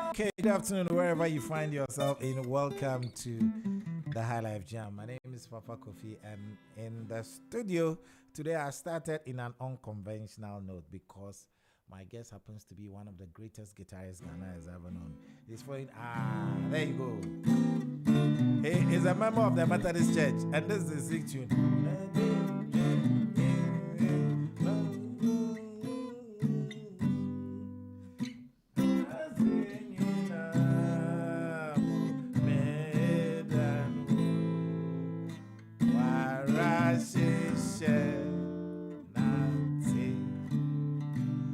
Okay, good afternoon, wherever you find yourself in. Welcome to the High Life Jam. My name is Papa Kofi, and in the studio today I started in an unconventional note because my guest happens to be one of the greatest guitarists Ghana has ever known. He's following, there you go. He is a member of the Methodist Church, and this is the sixth tune.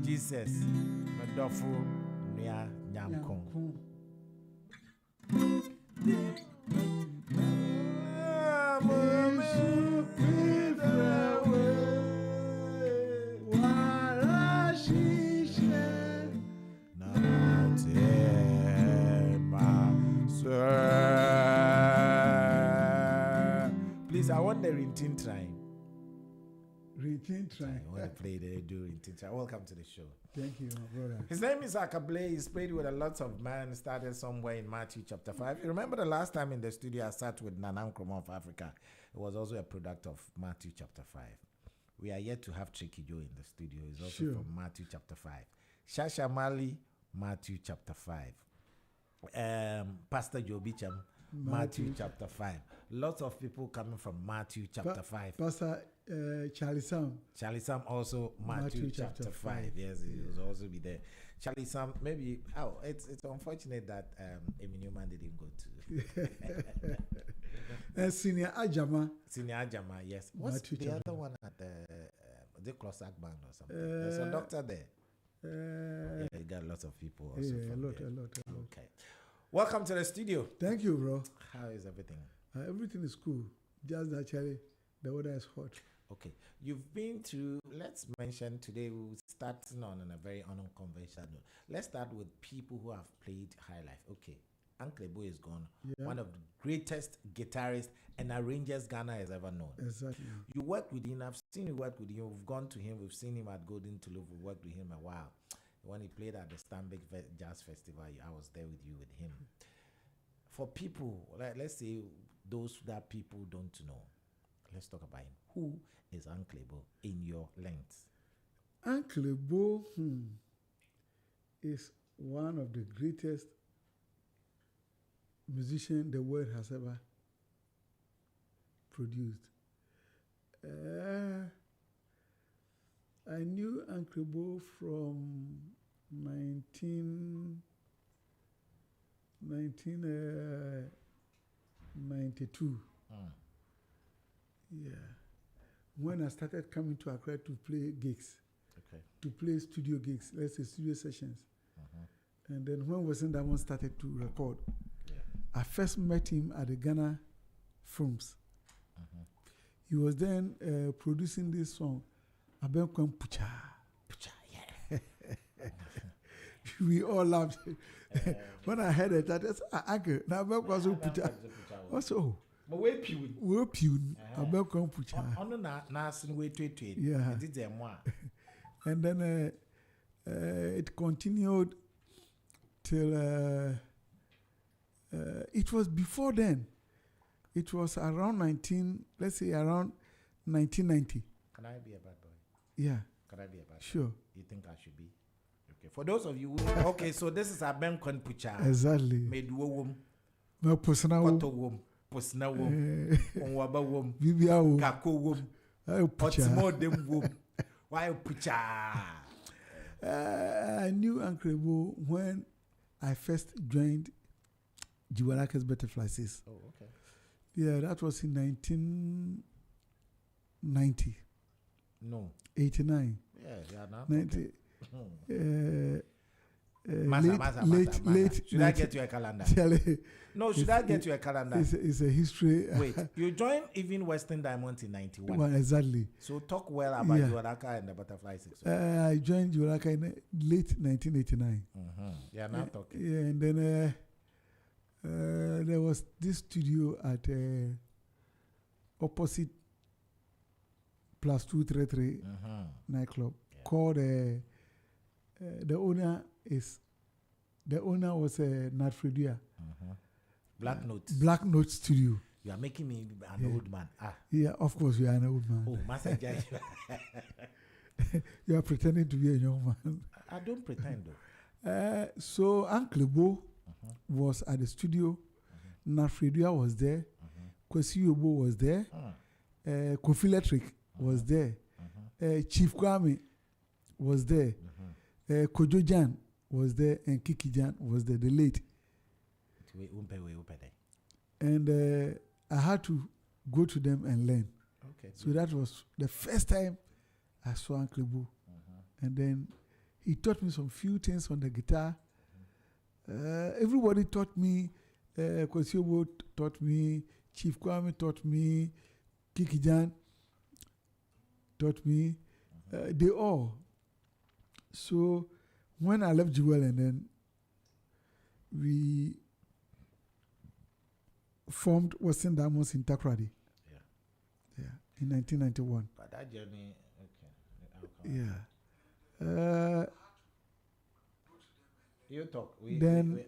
Jesus, Medofu, Nia Nyamkon. Please, I want the rintin trying. Try. I want to play the rintin try. Welcome to the show. Thank you, my brother. His name is Akablay. He's played with a lot of men. Started somewhere in Matthew chapter 5. You remember the last time in the studio I sat with Nanan Nkrumah of Africa? It was also a product of Matthew chapter 5. We are yet to have Kiki in the studio. He's also from Matthew chapter 5. Shasha Mali, Matthew chapter 5. Pastor Joe Bicham, Matthew chapter 5. Lots of people coming from Matthew chapter 5. Pastor Charlie Sam. Charlie Sam also Matthew chapter 5. Yes, he will also be there. Charlie Sam, maybe, it's unfortunate that Amy Newman didn't go to. Senior Ajama. Senior Ajama, yes. What's Matthew the other one at the Closac Band or something? There's a doctor there. Yeah, you got lots of people also. Yeah, from a lot. Okay. Welcome to the studio. Thank you, bro. How is everything? Everything is cool. Just naturally, the weather is hot. Okay. You've been through, let's mention today, we'll start on a very unconventional note. Let's start with people who have played high life. Okay. Akablay is gone. Yeah. One of the greatest guitarists and arrangers Ghana has ever known. Exactly. You work with him. I've seen you work with him. We've gone to him. We've seen him at Golden Tulip. We've worked with him a while. When he played at the Stanbic Jazz Festival, I was there with you with him. For people, let's say those that people don't know, let's talk about him. Who is Akablay in your length? Akablay is one of the greatest musicians the world has ever produced. I knew Akablay from 1992. Yeah. When I started coming to Accra to play gigs, to play studio gigs, let's say studio sessions. And then when Wasn't That One started to record, I first met him at the Ghana Films. He was then producing this song, Abenkwam Pucha. Pucha, yeah. We all laughed. When I heard it, I said, Uncle, now Abenkwam Pucha. Also, we're pew. Abenkwam Pucha. Yeah. And then it continued till it was before then. It was around 1990. Can I be a bad boy? Yeah. Can I be a bad boy? Sure. You think I should be? Okay. For those of you who, okay, so this is Abenkwam Pucha. Exactly. Meduo wom. My personal Koto wom. Posna wom. Onwaba wom. Bibia wom. Kako wom. Otimo dem wom. Why Pucha? I knew Akablay when I first joined Jiwaraka's Butterfly Says. Oh, okay. Yeah, that was in 1990. No. 89. Yeah, now. 90. Late. Should I get you a calendar? No, should I get you a calendar? It's a history. Wait, you joined even Western Diamonds in 91. Well, exactly. So talk well about Jiwaraka and the Butterfly Six. I joined Jiwaraka in late 1989. Yeah, now talking. Yeah, and then there was this studio at opposite Plus 233 nightclub called the owner is The owner was Nat Fredia. Black Note. Black Note Studio. You are making me an old man. Yeah, of course you are an old man. Oh, Master Jai. You are pretending to be a young man. I don't pretend though. So Uncle Bo was at the studio. Nat Fredia was there. Kwesi Yobo was there. Kofi Electric was there. Chief Kwame was there. Kojo Gyan was there, and Kiki Gyan was there, the late. And I had to go to them and learn. Okay. So that was the first time I saw Uncle Bo. And then he taught me some few things on the guitar. Everybody taught me. Kwesi Yobo taught me. Chief Kwame taught me. Kiki Gyan taught me. They all. So when I left Jewel, and then we formed Western Diamonds in Takoradi. Yeah, in 1991. But that journey, okay. Yeah. You talk. In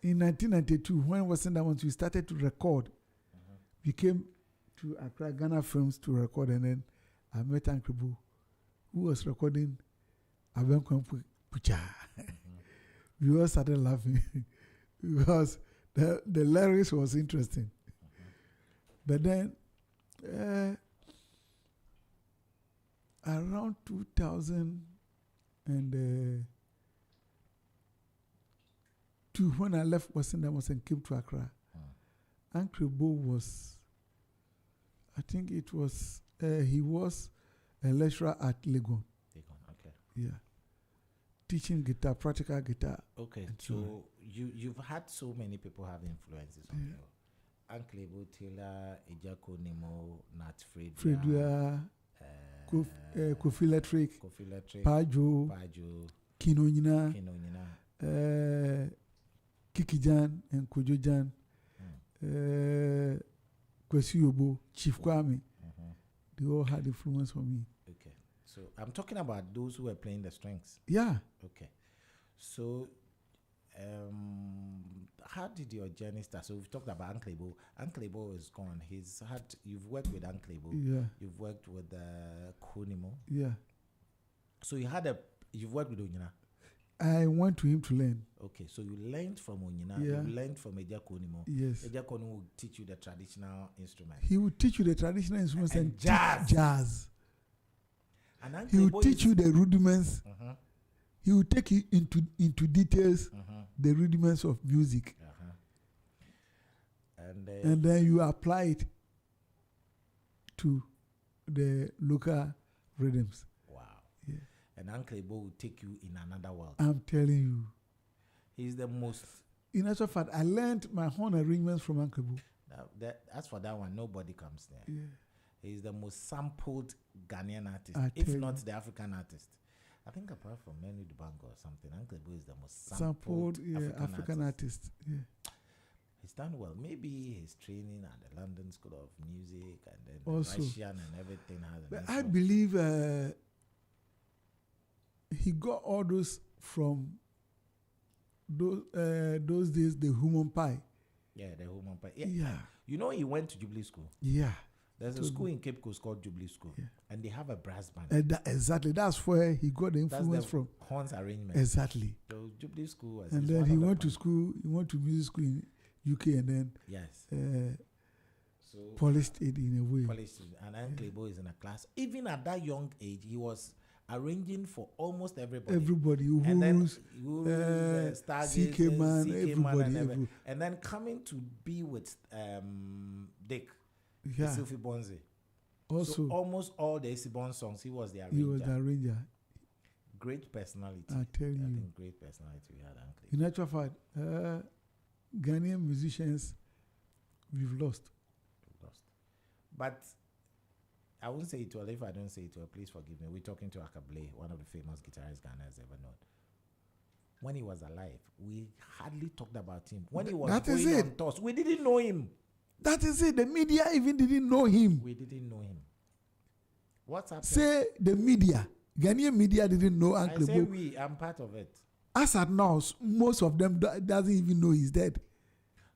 1992, when Western Diamonds, we started to record. We came to Accra, Ghana Films to record, and then I met Uncle Bo, who was recording Abenkwam Pucha. We all started laughing because the lyrics was interesting. But then, around 2002, when I left Western Diamonds and came to Accra, Uncle Bo was, I think it was, he was a lecturer at Legon. Okay. Yeah. Teaching guitar, practical guitar. Okay, so you've had so many people have influences on you. Uncle Bo, Taylor, Ejako Nemo, Nat Fredia, Kofi Electric, Pajo, Kinonyina, Kiki Gyan, and Kojo Gyan, Kwesi Yobo, Chief Kwame. They all had influence on me. Okay. So I'm talking about those who were playing the strings. Yeah. Okay. So how did your journey start? So we've talked about Uncle Bo. Uncle Bo is gone. You've worked with Uncle Bo. Yeah. You've worked with Konimo. Yeah. So you've worked with Onyina. I went to him to learn. Okay, so you learned from Onyina. Yeah. You learned from Ejako Nimo. Yes. Ejako Nimo will teach you the traditional instruments. He would teach you the traditional instruments and jazz. And he would teach you the rudiments. He would take you into details, the rudiments of music. And then you apply it to the local rhythms. Wow. Yeah. And Uncle Bo will take you in another world. I'm telling you. He's the most... In actual fact, I learned my horn arrangements from Uncle Bo. As for that one, nobody comes there. Yeah. He's the most sampled Ghanaian artist, if not the African artist. I think apart from Manu Dubango or something, Uncle Bo is the most sampled African artist. Yeah. He's done well. Maybe he's training at the London School of Music and then also, the Russian and everything. But I believe he got all those from those days, the human pie. Yeah, the human pie. Yeah. You know, he went to Jubilee School. Yeah. There's a school in Cape Coast called Jubilee School, and they have a brass band. Exactly, that's where he got the influence from. Horns arrangement. Exactly. So Jubilee School was. And then he went to school. He went to music school in UK, and then so polished it in a way. Polished it, and Uncle Bo is in a class. Even at that young age, he was arranging for almost everybody. And then CK Man, everybody. And then coming to be with Dick. Sophie Bonzi. Also, so almost all the Isibon songs, he was the arranger. He was the arranger. Great personality. I tell you. I think great personality we had, Uncle. In actual fact, Ghanaian musicians, we've lost. But I won't say it well. If I don't say it well, please forgive me. We're talking to Akablay, one of the famous guitarists Ghana has ever known. When he was alive, we hardly talked about him. When he was going on tours, we didn't know him. That is it. The media even didn't know him. We didn't know him. What's happening? Say the media. Ghanaian media didn't know Uncle Bo. I'm part of it. as at now, most of them doesn't even know he's dead.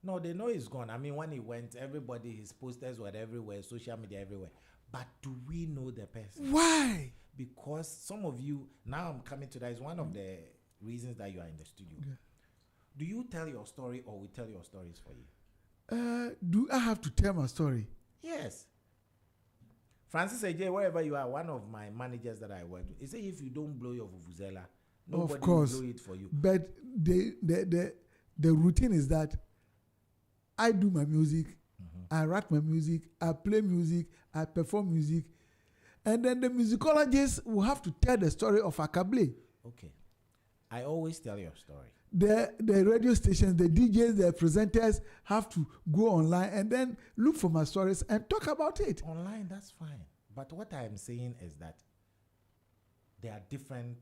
No, they know he's gone. I mean, when he went, everybody, his posters were everywhere, social media everywhere. But do we know the person? Why? Because some of you, now I'm coming to that, is one of the reasons that you are in the studio. Yeah. Do you tell your story or we tell your stories for you? Do I have to tell my story? Yes. Francis AJ, wherever you are, one of my managers that I work with, he said if you don't blow your vuvuzela, nobody will blow it for you. But the routine is that I do my music, I write my music, I play music, I perform music, and then the musicologists will have to tell the story of Akablay. Okay. I always tell your story. The radio stations, the DJs, the presenters have to go online and then look for my stories and talk about it. Online, that's fine. But what I'm saying is that there are different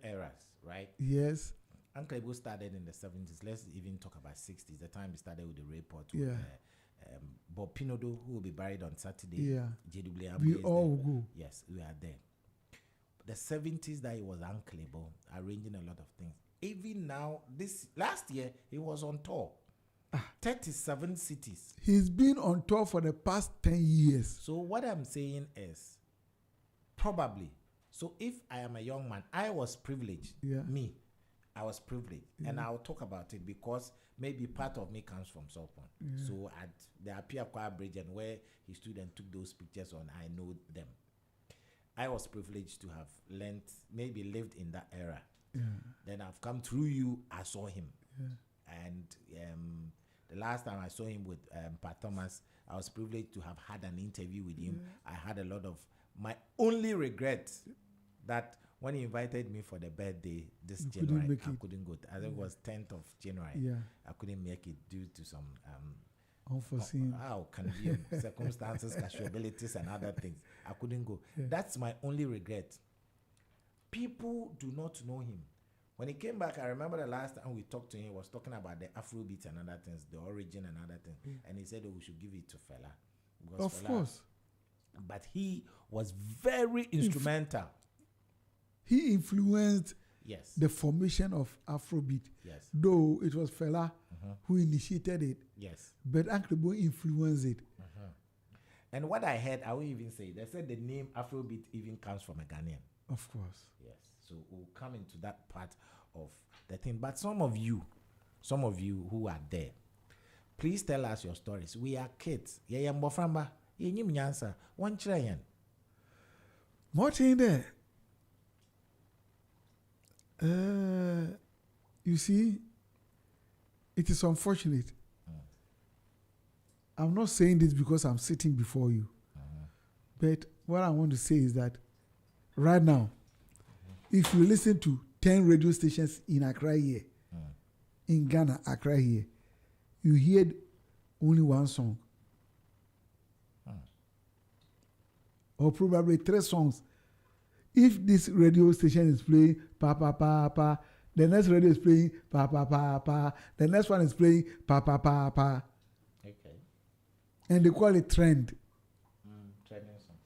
eras, right? Yes. Uncle Ebo started in the 70s. Let's even talk about 60s. The time he started with the report. Yeah. Bob Pinodo, who will be buried on Saturday. Yeah. JW. We all will go. Yes, we are there. The 70s that he was Uncle Ebo, arranging a lot of things. Even now, last year, he was on tour. 37 cities. He's been on tour for the past 10 years. So what I'm saying is, probably, so if I am a young man, I was privileged. Yeah. I was privileged. Yeah. And I'll talk about it because maybe part of me comes from Sopon. Yeah. So at the Apia Choir Bridge and where he stood and took those pictures on, I know them. I was privileged to have maybe lived in that era. Yeah. Then I've come through you, I saw him. Yeah. And the last time I saw him with Pat Thomas, I was privileged to have had an interview with him. I had a lot of, my only regret that when he invited me for the birthday this January, I couldn't go. I think it was 10th of January. Yeah. I couldn't make it due to some unforeseen circumstances, casualties, and other things. I couldn't go. Yeah. That's my only regret. People do not know him. When he came back, I remember the last time we talked to him, he was talking about the Afrobeat and other things, the origin and other things. And he said, we should give it to Fela. Of course. But he was very instrumental. He influenced the formation of Afrobeat. Yes. Though it was Fela who initiated it. Yes. But Uncle Bo influenced it. And what I heard, I won't even say, they said the name Afrobeat even comes from a Ghanaian. Of course. Yes. So we'll come into that part of the thing. But some of you who are there, please tell us your stories. We are kids. Yeah, mboframba. Yenyim nyansa. One chirayan. What in there? You see, it is unfortunate. I'm not saying this because I'm sitting before you. But what I want to say is that right now, if you listen to 10 radio stations in Accra here, in Ghana, Accra here, you hear only one song. Or probably 3 songs. If this radio station is playing pa pa pa pa, the next radio is playing pa pa pa pa, the next one is playing pa pa pa pa. Okay. And they call it trend. Trending songs.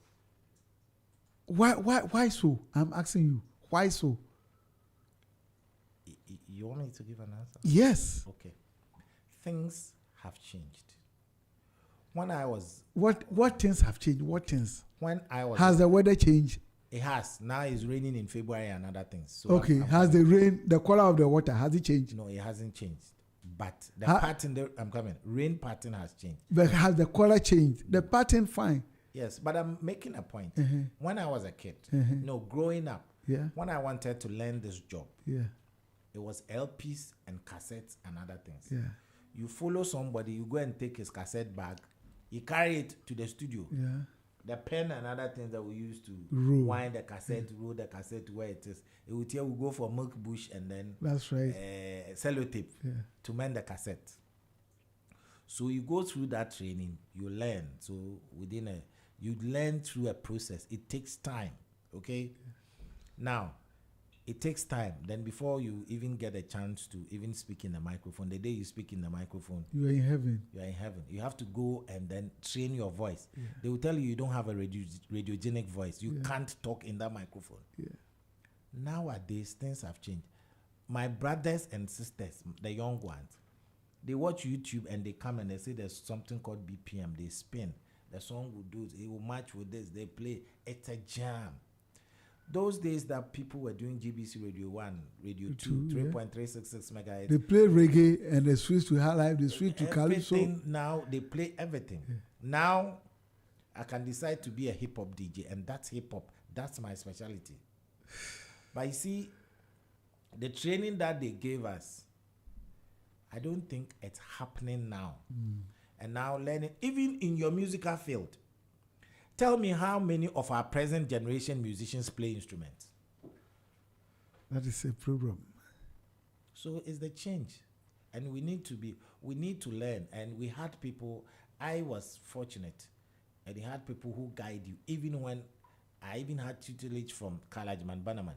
Why so? I'm asking you. Why so? You want me to give an answer? Yes. Okay. Things have changed. When I was... What things have changed? What things? When I was... Has the weather changed? It has. Now it's raining in February and other things. So okay. Has the rain, the color of the water, has it changed? No, it hasn't changed. But the pattern, I'm coming. Rain pattern has changed. But has the color changed? The pattern, fine. Yes, but I'm making a point. When I was a kid, growing up, when I wanted to learn this job, it was LPs and cassettes and other things. Yeah. You follow somebody, you go and take his cassette bag, you carry it to the studio. Yeah. The pen and other things that we used to wind the cassette, roll the cassette to where it is. It would tell we go for milk bush and then that's right. Sellotape to mend the cassette. So you go through that training, you learn. So you learn through a process. It takes time. Okay? Now, it takes time. Then before you even get a chance to even speak in the microphone, the day you speak in the microphone, you are in heaven. You are in heaven. You have to go and then train your voice. Yeah. They will tell you don't have a radiogenic voice. You can't talk in that microphone. Yeah. Nowadays, things have changed. my brothers and sisters, the young ones, they watch YouTube and they come and they say there's something called BPM. They spin. The song will do it will match with this. They play. It's a jam. Those days that people were doing GBC Radio 1, Radio 2, 3.366 megahertz. They play reggae and they switch to high life, they switch to calypso. Now they play everything. Yeah. Now I can decide to be a hip hop DJ, and that's hip hop. That's my specialty. But you see, the training that they gave us, I don't think it's happening now. And now learning, even in your musical field, tell me how many of our present generation musicians play instruments? That is a problem. So it's the change. And we need to learn. And we had people, I was fortunate, and we had people who guide you, even when I even had tutelage from Kalajman Banaman.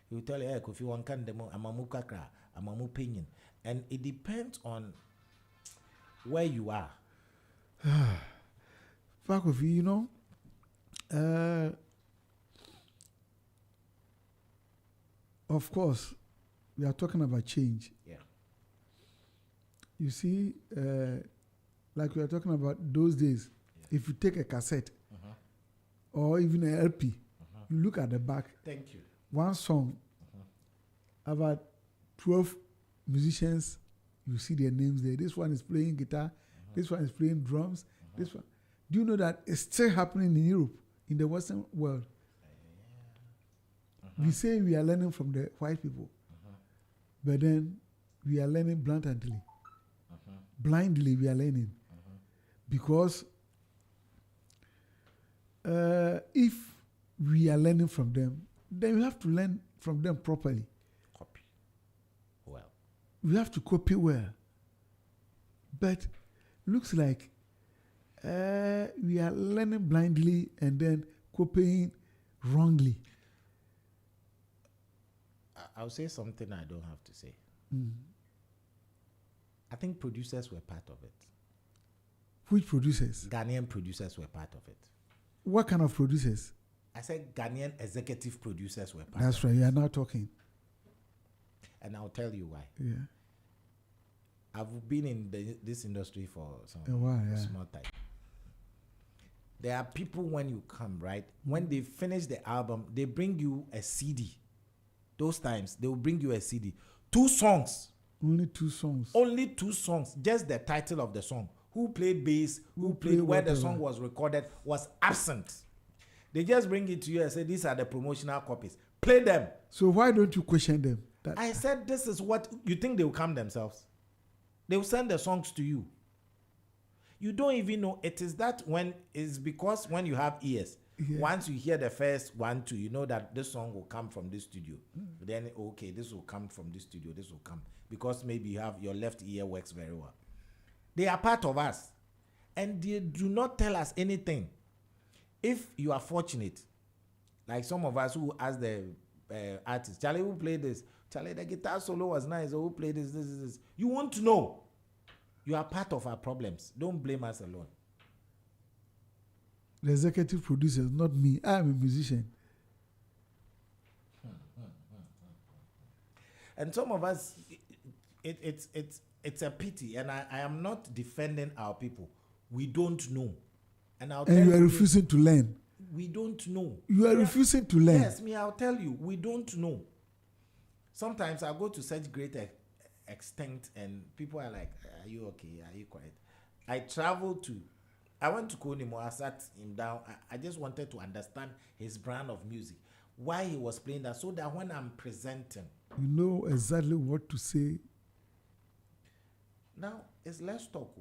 He will tell you, hey, Kofi Wankan demo, amamu kakra, amamu pinyin. And it depends on where you are. Kofi, you know, of course, we are talking about change. Yeah. You see, like we are talking about those days, if you take a cassette or even an LP, you look at the back. Thank you. One song, about 12 musicians, you see their names there. This one is playing guitar, this one is playing drums, this one. Do you know that it's still happening in Europe, in the Western world? We say we are learning from the white people, but then we are learning blatantly. Blindly we are learning. Because if we are learning from them, then we have to learn from them properly. Copy well. We have to copy well. But looks like we are learning blindly and then copying wrongly. I'll say something I don't have to say. I think producers were part of it. Which producers? Ghanaian producers were part of it. What kind of producers? I said Ghanaian executive producers were part That's of right, it. you are now talking. And I'll tell you why. Yeah. I've been in this industry for some small time. There are people when you come, right? When they finish the album, they bring you a CD. Those times, they will bring you a CD. 2 songs. Only 2 songs. Only 2 songs. Just the title of the song. Who played bass, who played where the song was recorded was absent. They just bring it to you and say, these are the promotional copies. Play them. So why don't you question them? I said, this is what you think they will come themselves. They will send the songs to you. You don't even know. It is that because when you have ears, once you hear the first 1, 2, you know that this song will come from this studio. Then, okay, this will come from this studio. This will come. Because maybe you have your left ear works very well. They are part of us. And they do not tell us anything. If you are fortunate, like some of us who ask the artist, Charlie, who played this? Charlie, the guitar solo was nice. Or who played this? You want to know. You are part of our problems. Don't blame us alone. The executive producers, not me. I am a musician. And some of us, it's a pity. And I am not defending our people. We don't know. And you are refusing to learn. We don't know. You are refusing to learn. Yes, I'll tell you. We don't know. Sometimes I go to such great extent and people are like, are you okay? Are you quiet? I went to Konimo. I sat him down. I just wanted to understand his brand of music. Why he was playing that, so that when I'm presenting, you know exactly what to say. Now, it's less talk.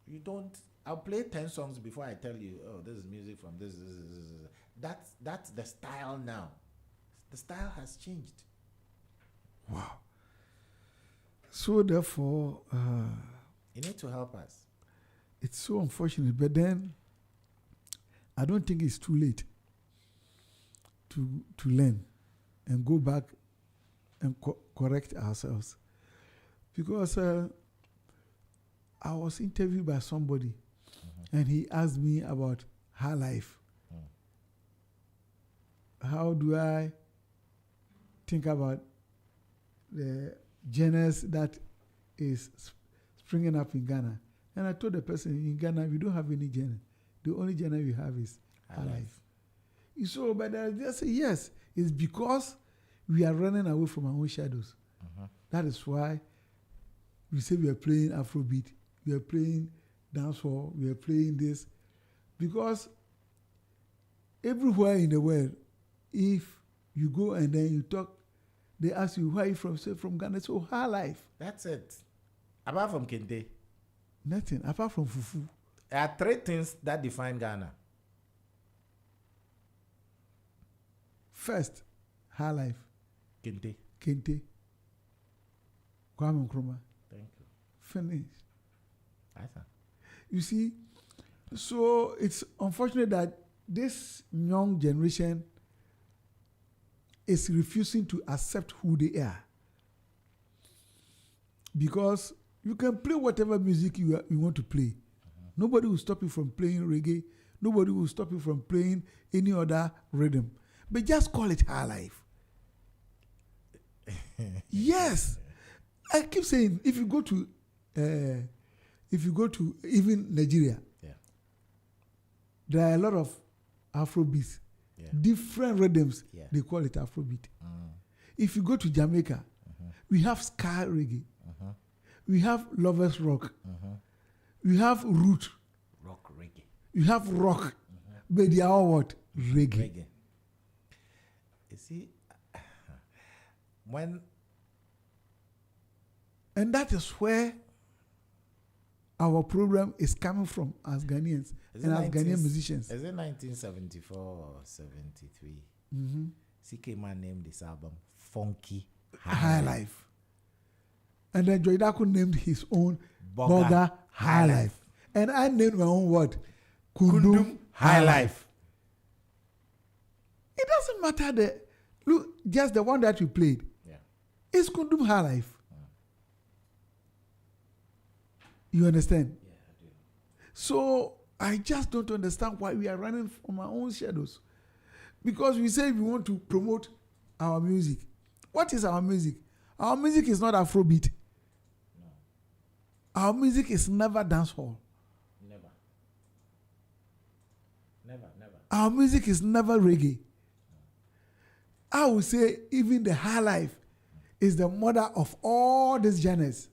You don't... I'll play 10 songs before I tell you, oh, this is music from this. That's the style now. The style has changed. Wow. So therefore... you need to help us. It's so unfortunate, but then I don't think it's too late to learn and go back and correct ourselves. Because I was interviewed by somebody and he asked me about her life. How do I think about the genres that is springing up in Ghana. And I told the person, in Ghana, we don't have any genre. The only genre we have is Alive. So, but they say, yes, it's because we are running away from our own shadows. That is why we say we are playing Afrobeat, we are playing dancehall, we are playing this. Because everywhere in the world, if you go and then you talk, they ask you, where are you from? Say, from Ghana. So, high life. That's it. Apart from Kente. Nothing. Apart from Fufu. There are 3 things that define Ghana. First, high life. Kente. Kente. Kwame Nkrumah. Thank you. Finish. That's it. You see, so it's unfortunate that this young generation is refusing to accept who they are. Because you can play whatever music you want to play. Nobody will stop you from playing reggae. Nobody will stop you from playing any other rhythm. But just call it high life. Yes. I keep saying, if you go to even Nigeria, there are a lot of Afrobeats, different rhythms. They call it Afrobeat. If you go to Jamaica, we have ska reggae, we have lovers rock, we have root, rock reggae, you have rock, but they are all what? Reggae. You see, when. And that is where our program is coming from as Ghanaians and as Ghanaian musicians. Is it 1974 or 73? CK Man named this album Funky High Life. And then Joydaku named his own Boga High Life. And I named my own what? Kundum High Life. It doesn't matter look, just the one that you played. It's Kundum High Life. You understand? Yeah, I do. So I just don't understand why we are running from our own shadows. Because we say we want to promote our music. What is our music? Our music is not Afrobeat. No. Our music is never dancehall. Never. Never. Our music is never reggae. I would say even the high life is the mother of all these genres.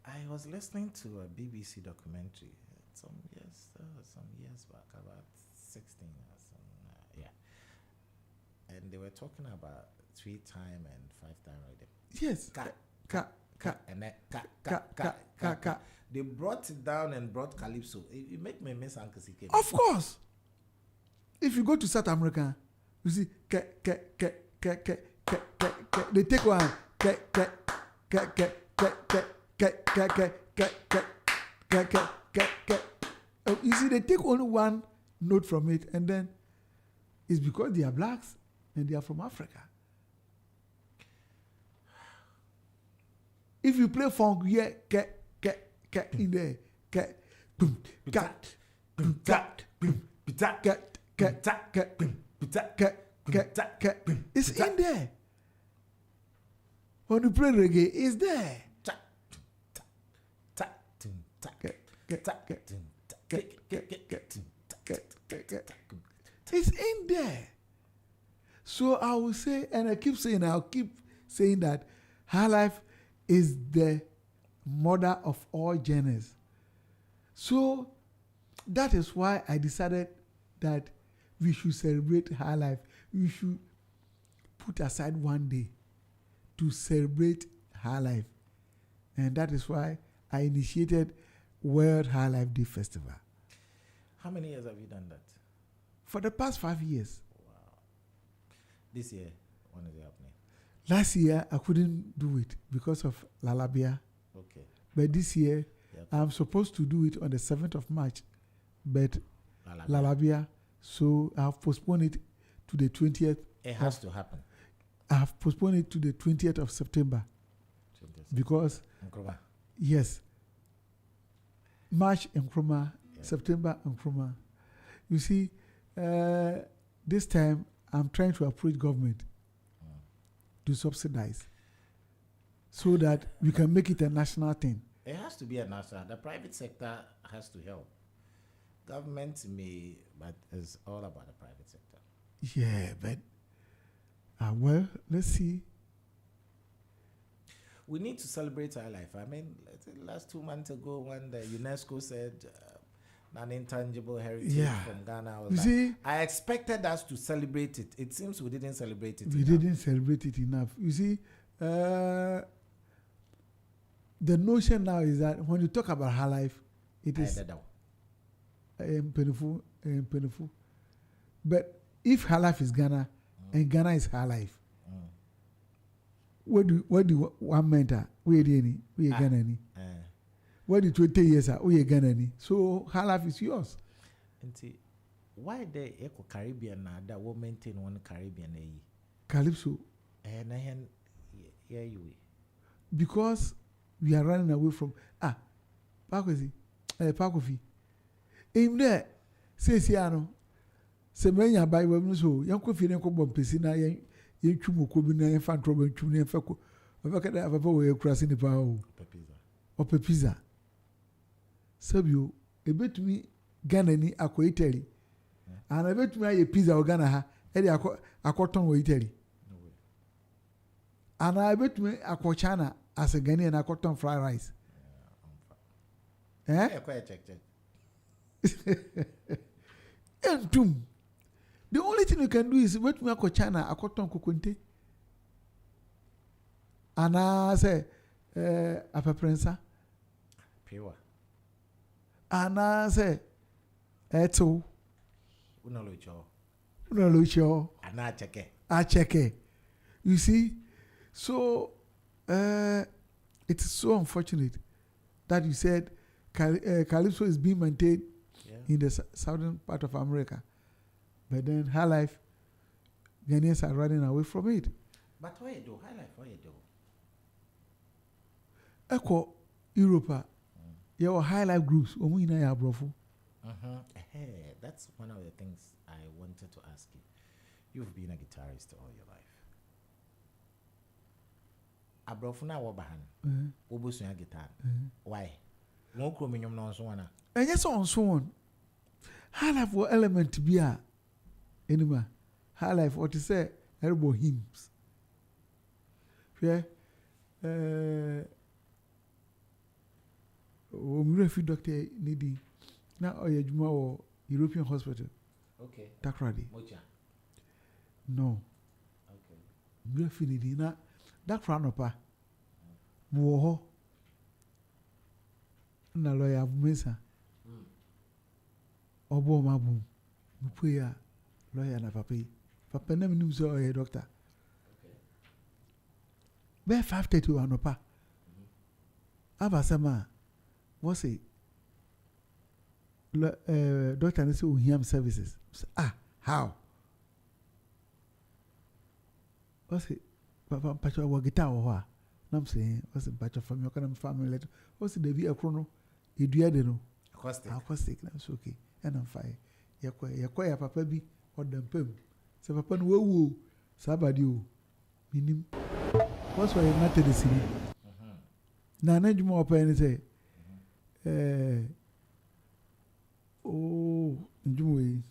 I was listening to a BBC documentary some years back, about 16 or something, and they were talking about 3-time and 5-time rhythm. Yes. Ka. And then ka. They brought it down and brought calypso. It made me miss Uncle CK. Of course. If you go to South America, you see ka. They take one ka. You see, they take only one note from it, and then it's because they are blacks and they are from Africa. If you play funk, in there, it's in there. When you play reggae, it's there. It's in there. So I will say, and I'll keep saying that high life is the mother of all genres. So that is why I decided that we should celebrate high life. We should put aside one day to celebrate high life. And that is why I initiated World High Life Day Festival. How many years have you done that? For the past 5 years. Wow. This year, when is it happening? Last year, I couldn't do it because of Lalabia. Okay. But this year, I'm supposed to do it on the 7th of March. But Lalabia, so I've postponed it to the 20th. It has to happen. I have postponed it to the 20th of September. Because, yes, March Nkrumah, September Nkrumah. You see, this time I'm trying to approach government to subsidize so that we can make it a national thing. It has to be a national. The private sector has to help. Government may, but it's all about the private sector. Yeah, but well, let's see. We need to celebrate our life. I mean, last 2 months ago, when the UNESCO said an intangible heritage from Ghana, I expected us to celebrate it. It seems we didn't celebrate it enough. We didn't celebrate it enough. You see, the notion now is that when you talk about her life, it is painful. But if her life is Ghana and Ghana is her life, what do one mentor? We Ghanaian. What do 20 years are we Ghanaian? So her life is yours. Why the Eco Caribbean that will maintain one Caribbean Calypso? Yeah, you. Because we are running away from Pakofi. In there, says Yano. Semenya by women so young coffee and cobble piscina yen chumo cobina and fan trouble and chuni and faco. Over can have a boy crossing the power or pepizza. Sabio, a bit to me Ghanaian aqua Italy. And I bet me a pizza or Ghana, Eddie a cotton or Italy. And I bet me a cochana as a Ghanaian a cotton fried rice. Check. And tomb. The only thing you can do is wait me a cochana, a cotton coconte. And I say, a pepperensa. Pure. And I say, eto. Unalocho. And I check it. You see, so it is so unfortunate that you said Calypso is being maintained in the southern part of America. But then her life, Ghanaians are running away from it. But why you do? Her life, why you do? Echo Europa, your high life groups, that's one of the things I wanted to ask you. You've been a guitarist all your life. Abrofuna wabahan. Obusunya guitar. Why? No chromium no so one. And yes, on so on. High life will element to be a anima. High life, what to say, elbow hymns. Yeah. Refi doctor needy. Now, you more European hospital. Okay. Takradi. Mocha. No. Okay. Refi needy. Now, that ranopa. Moho. Na lawyer Mesa. Obo Mabu. Mupuya. Lawyer na papi. Papa never knew so a doctor. Okay. Where 5:30 anopa. Abasama. What's it? Doctor and say him services. How? What's it? Papa patch our guitar or what? I'm saying, what's it patch from your kind of family letter? What's it? The chrono? You do no. Acoustic. That's okay. And I'm fine. You're quite papa be or them pem. Say papa no woo. Sabadi. Minim. What's why you're not the city? Nana Juma open say. Oh, enjoy.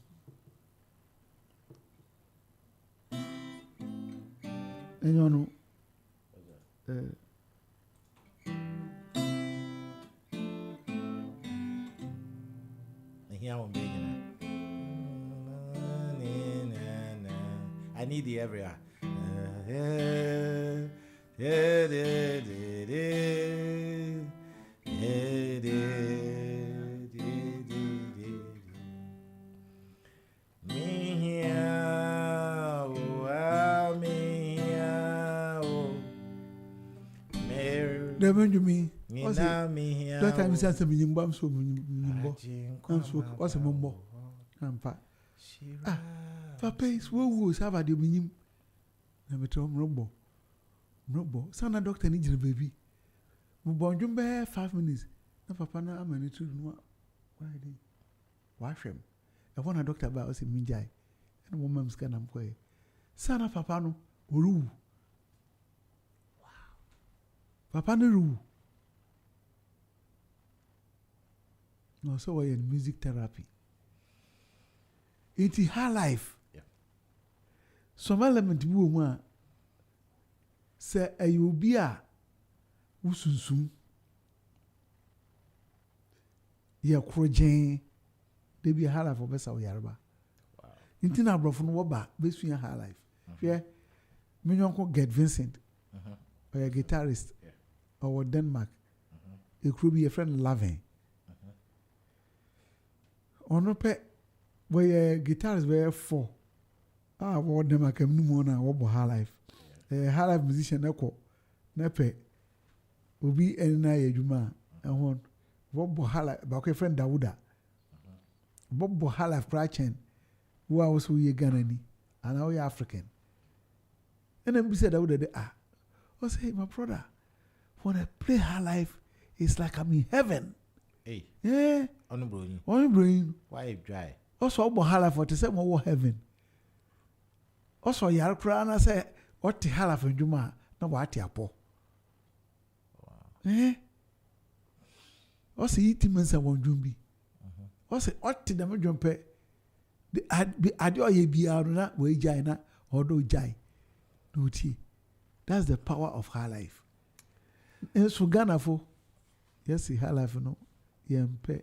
And you know, I need the area. Benjamin, that time is answer me in Bam so what's a mumbo? Papa is woo have a dominium. Never told Robo. Son a doctor needs a baby. Mubonjum bear 5 minutes. No papa, I'm a little why wash him. I want a doctor about us in Minjai. And a woman's can I'm quay. Sana papa no oru. Papa no ru. No, so we in music therapy. It's her life. Yeah. Some element bi wo mu a se ayobi a usunsum ye krojen de bi her life obesa wo yareba. Wow. Inti na brofo no wo ba besu her life. Hwe me nyonko Get Vincent. Or a guitarist. Yeah. Or Denmark. It could be a friend loving. Ono pe we guitarist we 4. What Denmark am no na wo bo her life. Her life musician eko na pe obi enna ye dwuma ehon wo bo her life ba ko friend Dawuda. Bo her life prachen wo a wo so ye Ghanaian and how you African. And then we said Dawuda I say, my brother, when I play her life, it's like I'm in heaven. Hey. Yeah. On brain. Why dry? Also, about her life, what is that more heaven? Also, Yarkra, and I say, what the hell of a Juma? No, what yapo. Eh? Also, eating men say one jumbi. Also, what did the jump? The adio ye be out na we jaina or do jai. No tea. That's the power of her life. And so Ghana for yes, her life no. Yempe.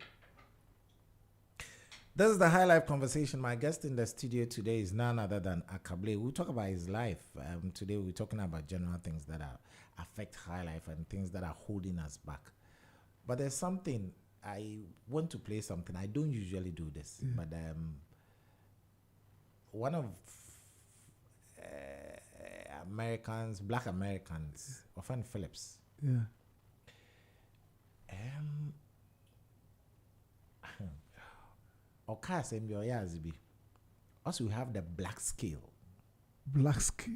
This is the High Life Conversation. My guest in the studio today is none other than Akablay. We'll talk about his life. Today we're talking about general things that affect high life and things that are holding us back. But there's something, I want to play something. I don't usually do this, but one of Americans, black Americans, often Phillips. Yeah. Also, we have the black scale. Black scale.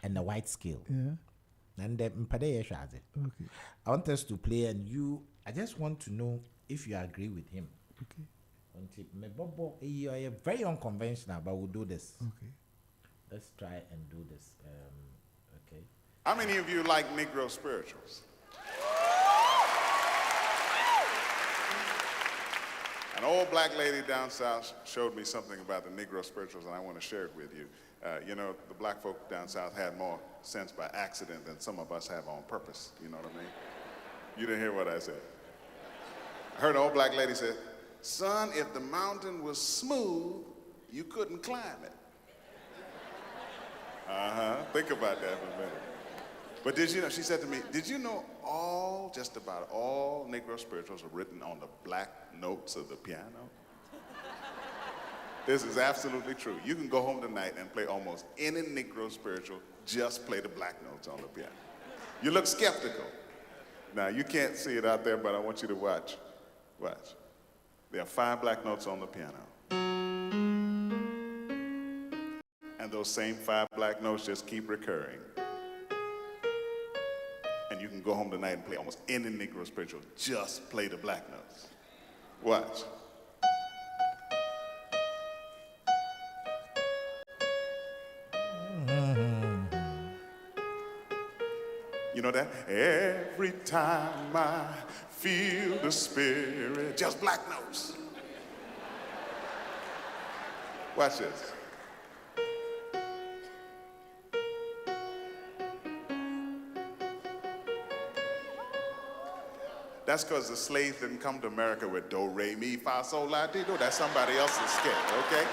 And the white scale. Yeah. And the okay. I want us to play, and I just want to know if you agree with him. Okay. You are very unconventional, but we'll do this. Okay. Let's try and do this. Okay. How many of you like Negro spirituals? An old black lady down south showed me something about the Negro spirituals, and I want to share it with you. You know, the black folk down south had more sense by accident than some of us have on purpose. You know what I mean? You didn't hear what I said. I heard an old black lady say, "Son, if the mountain was smooth, you couldn't climb it." Think about that for a minute. But did you know, she said to me, did you know just about all Negro spirituals are written on the black notes of the piano? This is absolutely true. You can go home tonight and play almost any Negro spiritual, just play the black notes on the piano. You look skeptical. Now, you can't see it out there, but I want you to watch. Watch. There are 5 black notes on the piano. And those same 5 black notes just keep recurring. And you can go home tonight and play almost any Negro spiritual. Just play the black notes. Watch. You know that? Every time I feel the spirit. Just black notes. Watch this. That's because the slaves didn't come to America with do, re, mi, fa, sol, la, ti, do. That's somebody else's scale, okay?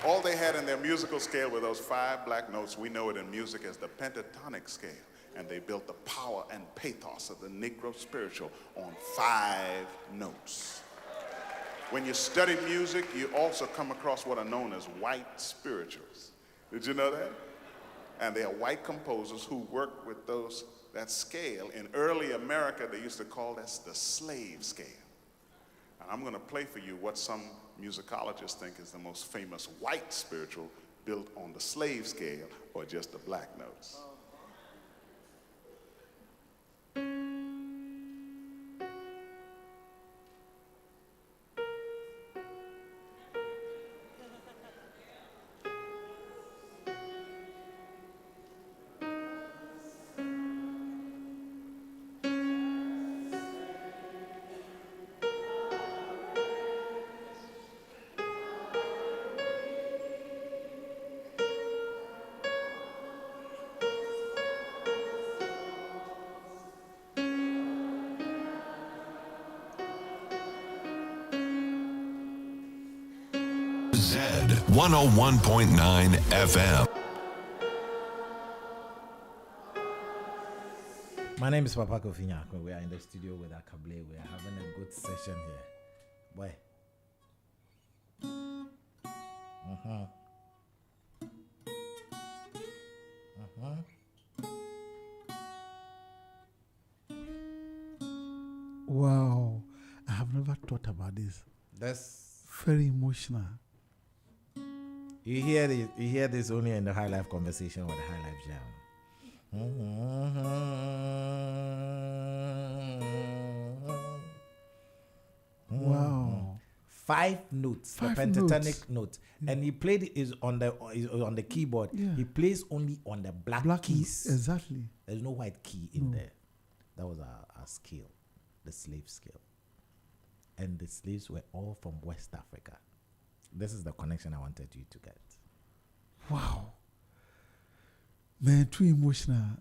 All they had in their musical scale were those 5 black notes. We know it in music as the pentatonic scale. And they built the power and pathos of the Negro spiritual on 5 notes. When you study music, you also come across what are known as white spirituals. Did you know that? And they are white composers who work with that scale. In early America, they used to call this the slave scale. And I'm going to play for you what some musicologists think is the most famous white spiritual built on the slave scale or just the black notes. Z 101.9 FM. My name is Papa Kofi Nyako. We are in the studio with Akablay. We are having a good session here. Boy. Wow. I have never thought about this. That's very emotional. You hear this only in the High Life conversation with the High Life Jam. Wow. 5 notes, the pentatonic note. And he played is on the keyboard. Yeah. He plays only on the black keys. Exactly. There's no white key in there. That was our skill, the slave skill. And the slaves were all from West Africa. This is the connection I wanted you to get. Wow. Man, too emotional.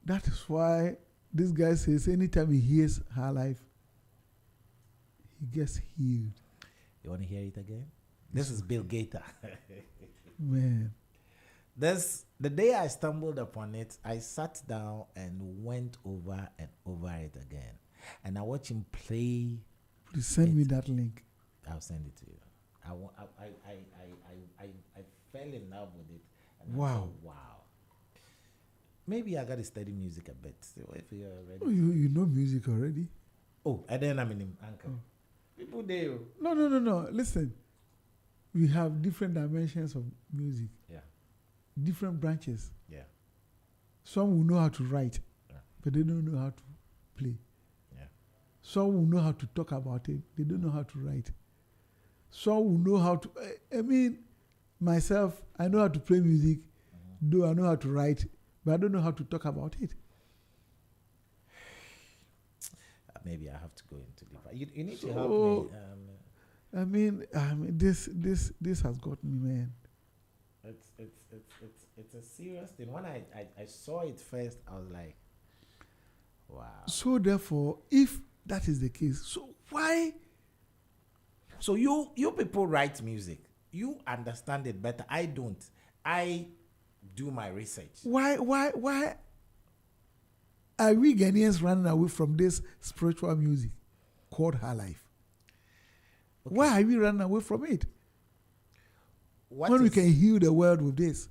That is why this guy says anytime he hears High Life, he gets healed. You want to hear it again? This is Bill Gator. Man. The day I stumbled upon it, I sat down and went over and over it again. And I watched him play. Please send me that link. I'll send it to you. I fell in love with it. And wow. I thought, wow. Maybe I got to study music a bit. So if you're ready. Oh, you know music already? Oh, and then I'm in Anchor. Oh. People there. No. Listen. We have different dimensions of music. Yeah. Different branches. Yeah. Some will know how to write, but they don't know how to play. Yeah. Some will know how to talk about it. They don't know how to write. Some will know how to. I mean, myself, I know how to play music, though I know how to write, but I don't know how to talk about it. Maybe I have to go into deeper. You need to help me. This has got me, man. It's a serious thing. When I saw it first, I was like, wow. So therefore, if that is the case, so why? So you people write music. You understand it better. I don't. I do my research. Why are we Ghanaians running away from this spiritual music called High Life? Okay. Why are we running away from it? When we can heal the world with this?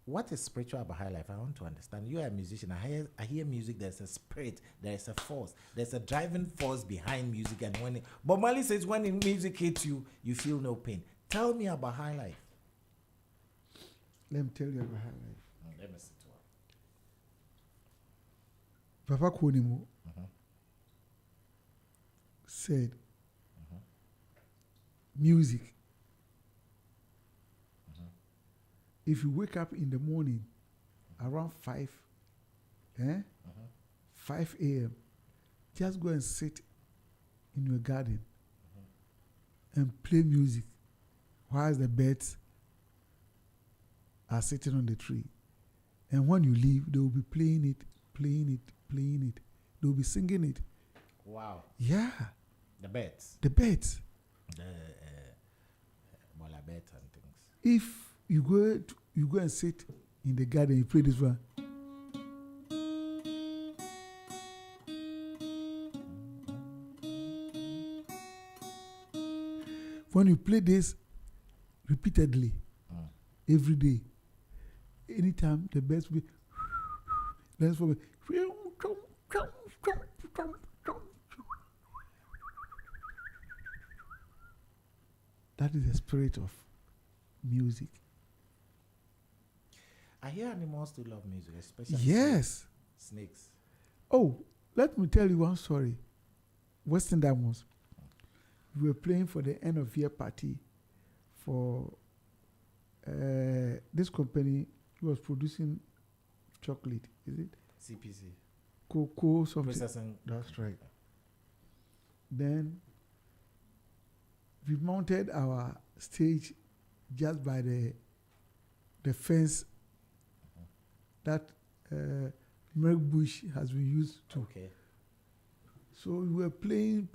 What is spiritual about High Life? I want to understand. You are a musician. I hear music. There's a spirit. There's a force. There's a driving force behind music. And Bob Marley says when music hits you, you feel no pain. Tell me about High Life. Let me tell you about High Life. Let me sit down. Papa Konimo said, music. If you wake up in the morning around 5 a.m., just go and sit in your garden and play music while the birds are sitting on the tree. And when you leave, they will be playing it. They will be singing it. Wow. Yeah. The birds. The birds. The Mola birds and things. If you go and sit in the garden, you play this one. When you play this repeatedly, every day, anytime the birds will be, that's for me. That is the spirit of music. I hear animals do love music, especially snakes. Oh, let me tell you one story. Western Diamonds. We were playing for the end of year party for this company who was producing chocolate. Is it? CPC. Cocoa something. Processing. That's right. Then we mounted our stage just by the fence that milk bush has been used to. Okay. So we were playing,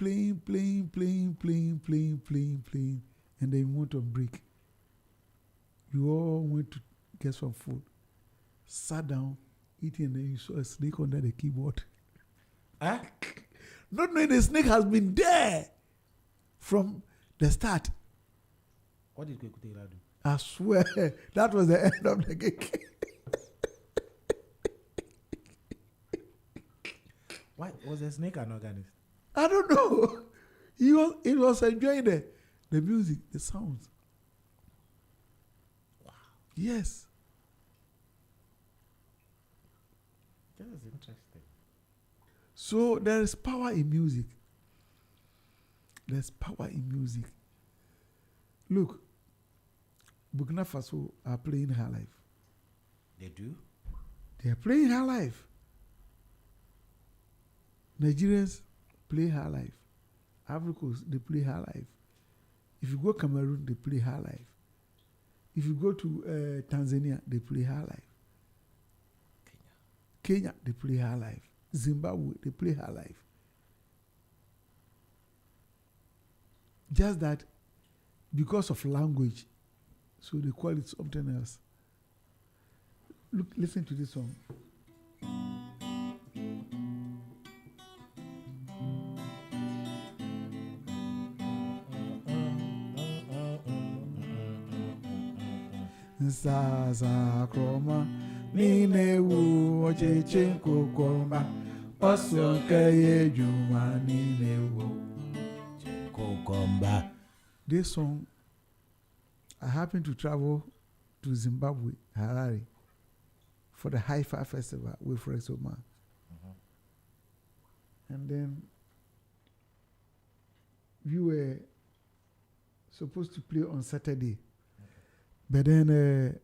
and then we went on break. We all went to get some food, sat down, eating, and then you saw a snake under the keyboard. Huh? Not knowing the snake has been there from the start. What did Kwekutela do? I swear, that was the end of the gig. Why was the snake an organist? I don't know. He was enjoying the music, the sounds. Wow. Yes. That is interesting. So there is power in music. There's power in music. Look, Burkina Faso are playing High Life. They do? They are playing High Life. Nigerians play High Life. Africans, they play High Life. If you go Cameroon, they play High Life. If you go to Tanzania, they play High Life. Kenya, they play High Life. Zimbabwe, they play High Life. Just that because of language, so they call it something else. Look, listen to this song. Sasa kroma nine wo cheche kokomba oso keye juma nine wo kokomba. This song, I happened to travel to Zimbabwe, Harare, for the Hi-Fi Festival with Rex Omar. And then we were supposed to play on Saturday. But then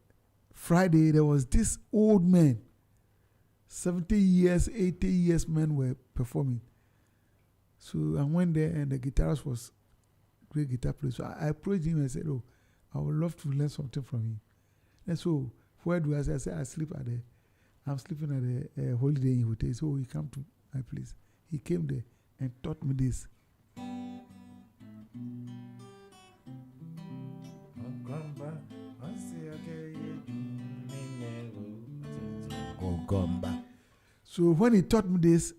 Friday, there was this old man, 70 years, 80 years man were performing. So I went there and the guitarist was great guitar player. So I approached him and said, oh, I would love to learn something from him. And so where do I say? I said, I'm sleeping at a holiday in hotel. So he come to my place. He came there and taught me this. So when he taught me this,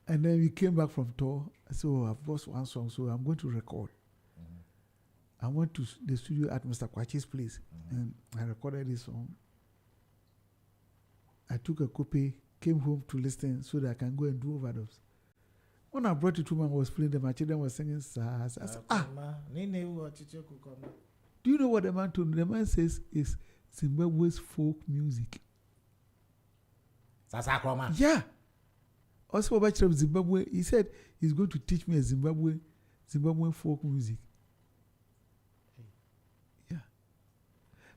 and then we came back from tour, I said, oh, I've lost one song, so I'm going to record. I went to the studio at Mr. Kwachi's place, and I recorded this song. I took a copy, came home to listen so that I can go and do overdubs. When I brought it to him, I was playing them, my children were singing, I said, do you know what the man told me? The man says is Zimbabwe's folk music. Yeah. Also about Zimbabwe, he said he's going to teach me a Zimbabwean folk music. Yeah.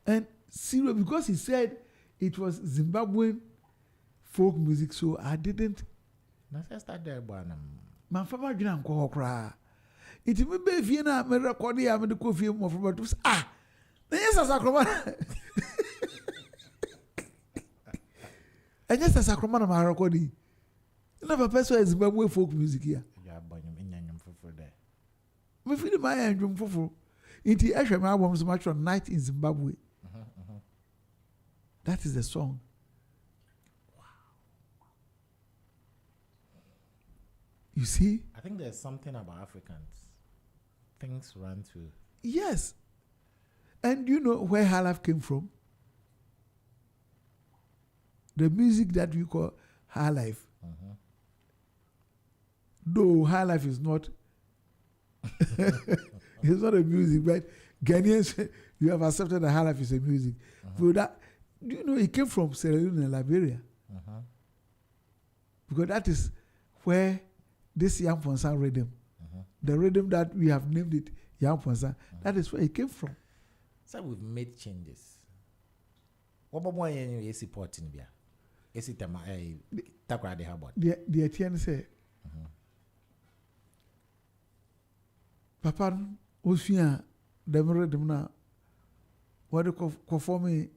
And serious, because he said it was Zimbabwean folk music, so I didn't. My father didn't go cry. It may be if you know, I'm recording, I'm the coffee more from what was yes, as a and yes, as a Cromana, my recording. You never person is Zimbabwe folk music here. Yeah, but you're there. Me feel my engine for it. The actual my album so much on Night in Zimbabwe. That is the song. Wow. You see? I think there's something about Africans. Things run to. Yes. And you know where High Life came from? The music that we call High Life. Though High Life is not, it's not a music, but Ghanaians, you have accepted that High Life is a music. So that, do you know, it came from Sierra Leone and Liberia. Because that is where this Yam Ponsan rhythm, the rhythm that we have named it Yam Ponsan, that is where it came from. So we've made changes. What about you supporting Bia? Is it Takra de Habot? The Etienne say, Papa, Osia, the rhythm now, what do you for me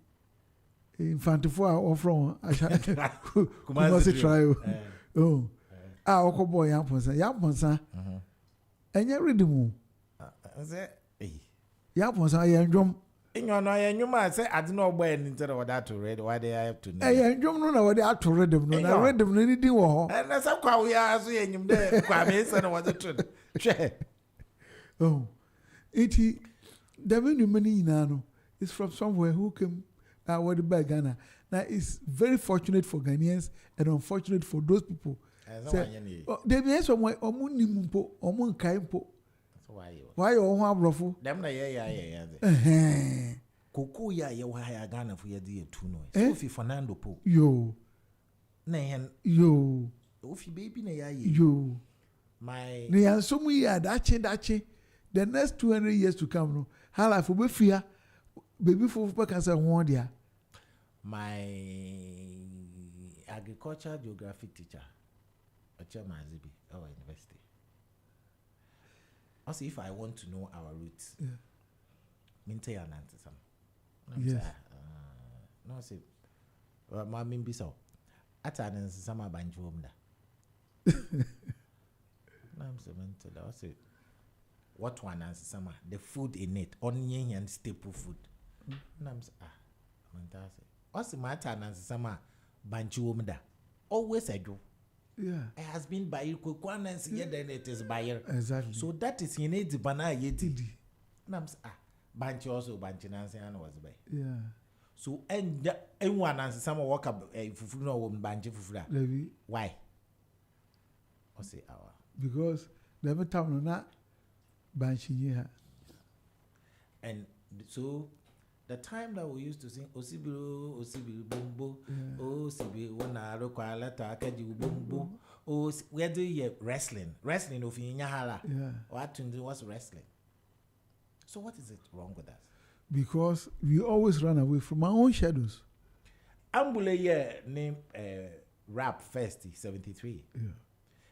in front of or from? I shall try. Oh. Oko boy Yamponsa. And you read the moon. Yamponsa, I drum. In your noy, and you might say, I don't know when instead of that to read why they have to know. I drum no what they are to read them. I read them anything war. And that's how we are seeing him there. Quamis and what the truth. Oh, the many money nano is from somewhere who came out by Ghana. Now it's very fortunate for Ghanaians and unfortunate for those people. They be somewhere Omunimpo, Omun Kaimpo. Why you all have ruffle? Them na yeah. Coco ya why Ghana for your dear two noise. Sophie Fernando Po. Yo. Nahan. Yo. Ofi baby na ya yo. My. They are so many that the next 200 years to come, no. How life will be fear. Baby for cancer one there. My agricultural geography teacher, a chairman Zibi, our university. Also, if I want to know our roots, Minte and answer some. Yes. No, say, my mimbi so. At an answer some banjumda. I'm so mental. I say, what one answer some? The food in it, onion and staple food. I'm say, fantastic. What's the matter? And some banjumda. Always I do. Yeah. It has been by you, Kwanan's yet, then it is by you. Exactly. So that is in it, Bana Yeti. Nams, Banchi also Banchinansian was by. Yeah. So, and one answer some walk up a Fufuno woman Banchi Fufra. Why? Or say our. Because never town not Banchi here. And so, the time that we used to sing Osibiru, Bumbo, Osibi, one require letter, Akaji Bumbo, oh, where do you wrestling? Wrestling of Inyahala. Yeah. What to do was wrestling. So, what is it wrong with us? Because we always run away from our own shadows. Ambule name rap first, 73. Yeah.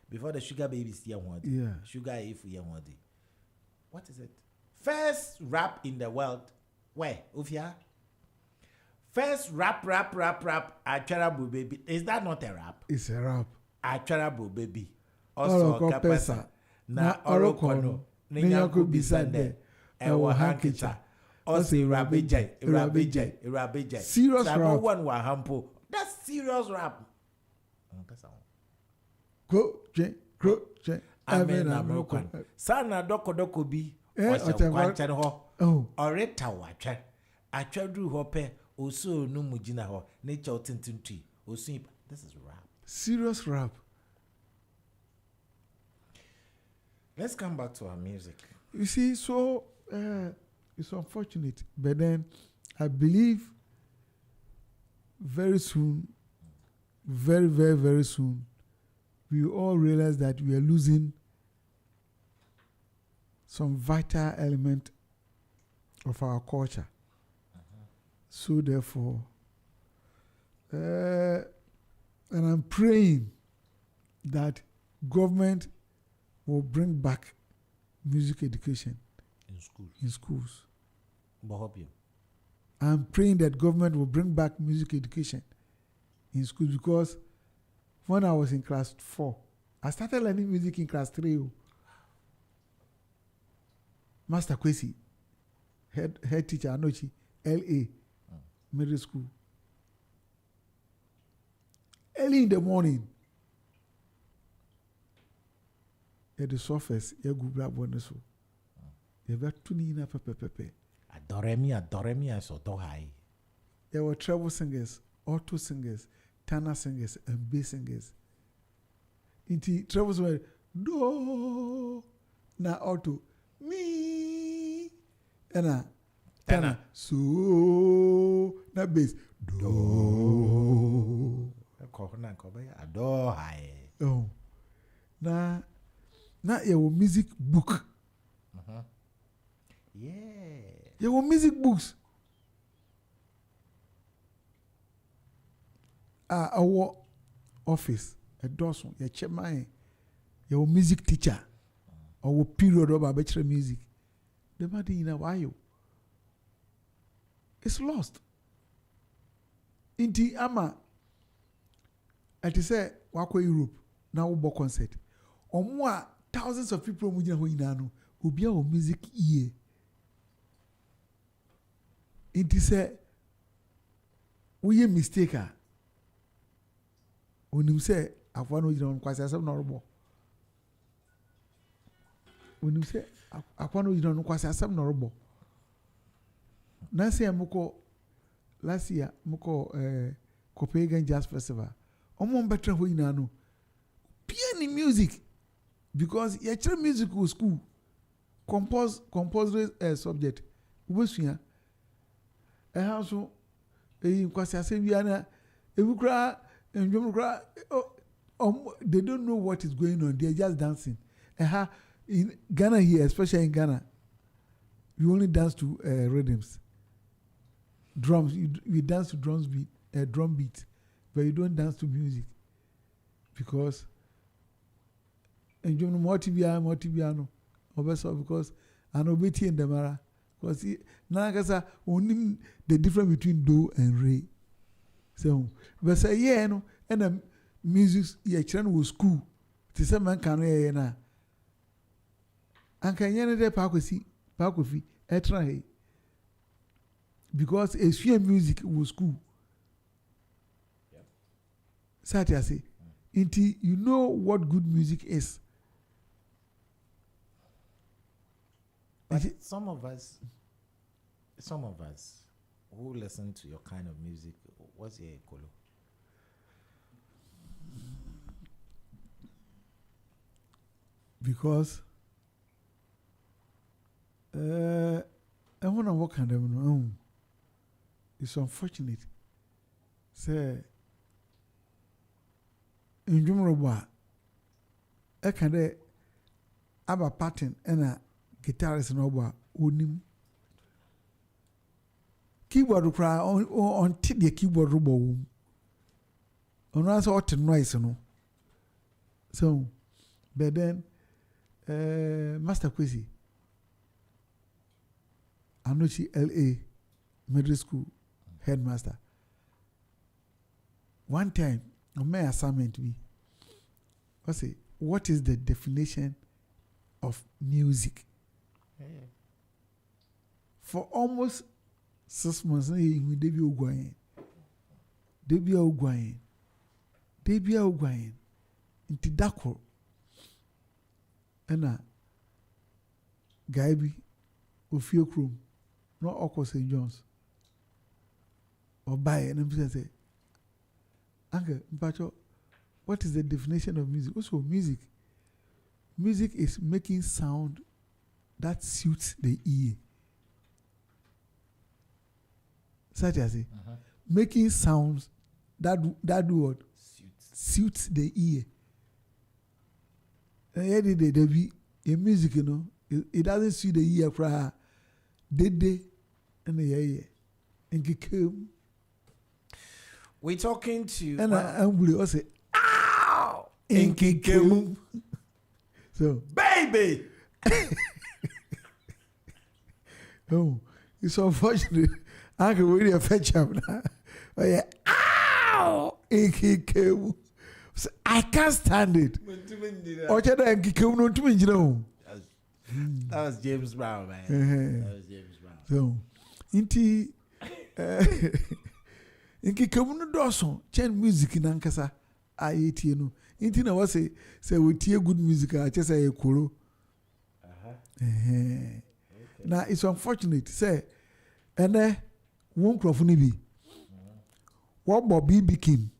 Before the sugar babies, yeah. Sugar if we what is it? First rap in the world. Where? Ufia? First rap, Acharabu baby. Is that not a rap? It's a rap. Acharabu baby. Also, Kapesa. Na Orokono. Ninyaku Bisande. Ewa Hankicha. Also, Rabijay. Serious rap. One Wahampo. That's serious rap. Go, Amen. American. Sana doko bi. Kwanchan ho. Oh. Oreta watcha. Achadu hope. Oso no mujina ho. Nature tintin. Oso. This is rap. Serious rap. Let's come back to our music. You see, so it's unfortunate, but then I believe very soon, very, very, very soon, we all realize that we are losing some vital element of our culture. So therefore, and I'm praying that government will bring back music education in schools. I'm praying that government will bring back music education in schools, because when I was in class 4, I started learning music in class 3. Master Kwesi, head teacher, Anochi, LA, middle school. Early in the morning, at the surface, you go grab one so. You got tuning up pepe. Adoremi, so do high. There were treble singers, alto singers, tenor singers, and bass singers. Inti trebles were do, na alto, mi, and tenor, so, na bass, do. Adore high. Oh, na your music book. Yeah. Your music books. Our office, a Dawson, your chairman, your music teacher, our period of our bachelor music. The money in a while. It's lost. Inti ama, at say, Wako Europe, now we concert. Or more thousands of people who will be our music ear. It is a we a mistake. When you say I want to know quite some normal. When you say I want to know quite some normal. Nancy Moko last year Moko Copenhagen Jazz Festival. Omon better who you know. Piano music because your musical school composed subject. What's here? A house because I say we are they don't know what is going on. They're just dancing. In Ghana here, especially in Ghana, you only dance to rhythms, drums. You dance to drum beat, but you don't dance to music because and you know more tibiano, because I know Betty and Demara because now only the difference between do and re. So, but say yeah, no, and the music yeah, children was school. To some man can hear na. And can you park with try because a fear music was school. Satia say, until you know what good music is. But some of us who listen to your kind of music, what's your color? Because I want to work on them. It's unfortunate. Say, in Jumroba, I can have a pattern and a guitarist and over unim. Keyboard cry on tip the keyboard robo. On us ought to noise, no. So, but then, Master Kwesi, I'm not LA middle school headmaster. One time, my assignment be, I say, what is the definition of music? Yeah. For almost 6 months, we debut Gyan. Into Dako. And Gaibi, Ophio Chrome, not Oko St. John's. Or buy it, and I'm say, Uncle, Mpacho, what is the definition of music? Also, music. Music is making sound that suits the ear. Such as it, making sounds that do what? Suits the ear. And every day there be a music, you know, it doesn't suit the ear for her. Day and the ear. And Kiki. We're talking to and I will say, ow! In Kiki. So, baby! Oh, it's unfortunate. I can really fetch up now. Oh, yeah. Ow! In Kiki. So I can't stand it. That was James Brown, man. That was James Brown. So, inti inki kamuno doso chen music na nkasa ayetie no. Inti na wa say we tie good music a che say ekoro. Now it's unfortunate say ene won crofo ni bi. What Bobby King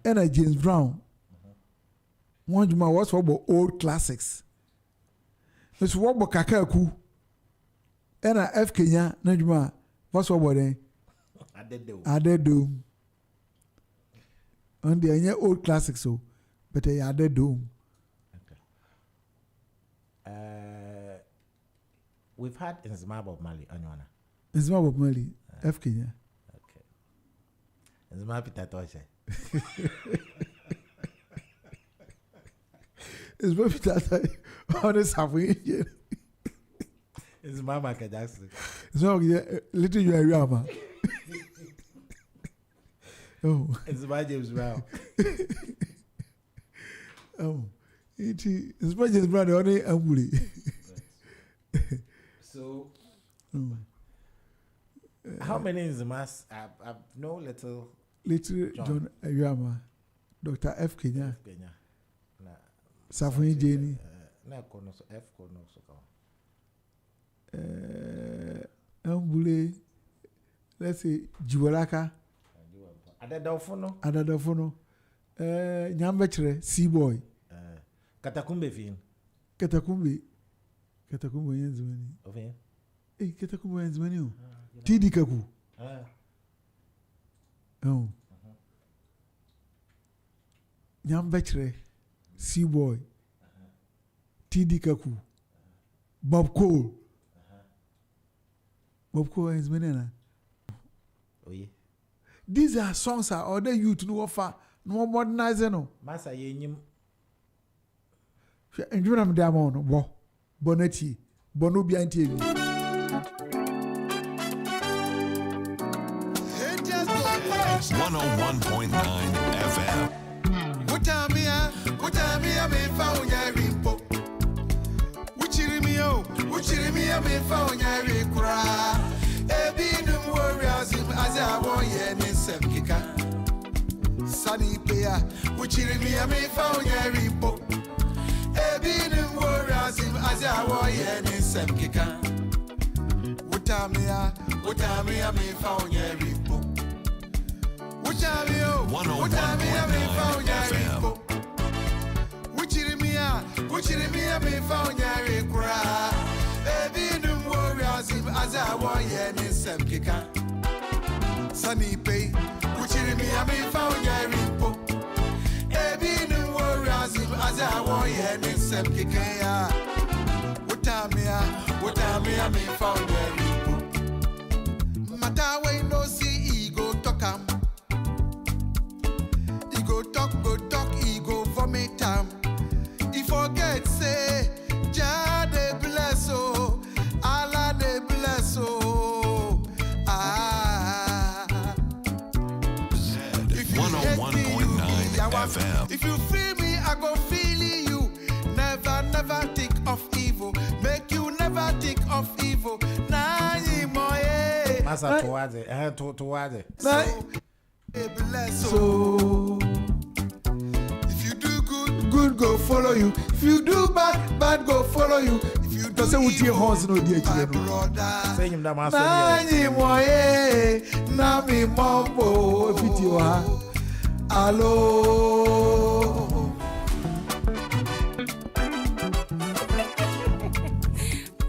and James Brown. One juma was for old classics. It's what about Kakaku and F Kenya Najma was for them. I did do. And they are old classics, so but I did do. We've had in Zimbabwe Mali, Anywana. In Zimbabwe Mali, F Kenya. Okay. In Zimbabwe Tatoche. It's very that honest halfway. It's Mama Jackson. So little you are Rama. Oh, it's my James Brown. It is much as brother only Ambuli. So, how many is the mass? I've no little John Ayama, Dr. F. Kenya, Na Safuni Jenny, na kono so F kono so ka. Ambule, let's say Juwalaka, Adadafono, Nyambachere, Seaboy, Katakumbe fin. Katakumbe Yenzmani. Okay. Katakumbe Yenzmani. Tidi Kaku. Oh. Nyambachere, Seaboy, Tidi Kaku, Bob Cole. Bob Cole Yenzmani. Oh yeah. These are songs are other youth no offer no modernizing no. Masa yenyim. And you know them on bo Bonetti Bono Bianti. 101.9 FM. What time me me found ya rimpo. Uchiri me me found ya rikura. Ebi num warriors as I want ye ni sem kika. Sunny player, uchiri me found ya rimpo. Ebi num warriors as I want ye ni sem kika. What time me found ya rimpo. Uchiri 101.9 FM. Uchiri me found ya rikura. Ebi num warriors as I want ye ni sem kika. Sunny pay, uchiri me found ya rimpo. Ebi num warriors as I want ye ni sem kika. Utamia me found ya rimpo. Matawe no see ego tokam. Ego talk, ego vomit am. He forget say, Jah de bless oh, Allah de bless oh. If you 101.9 FM. If you feel me, I go feel you. Never think of evil. Make you never think of evil. Nah, ye moye. Masa towards it. Bless oh. If you do good go follow you. If you do bad go follow you. If you do evil, my brother. Say him that master. Nani moye, nami mambo, fitiwa, alo.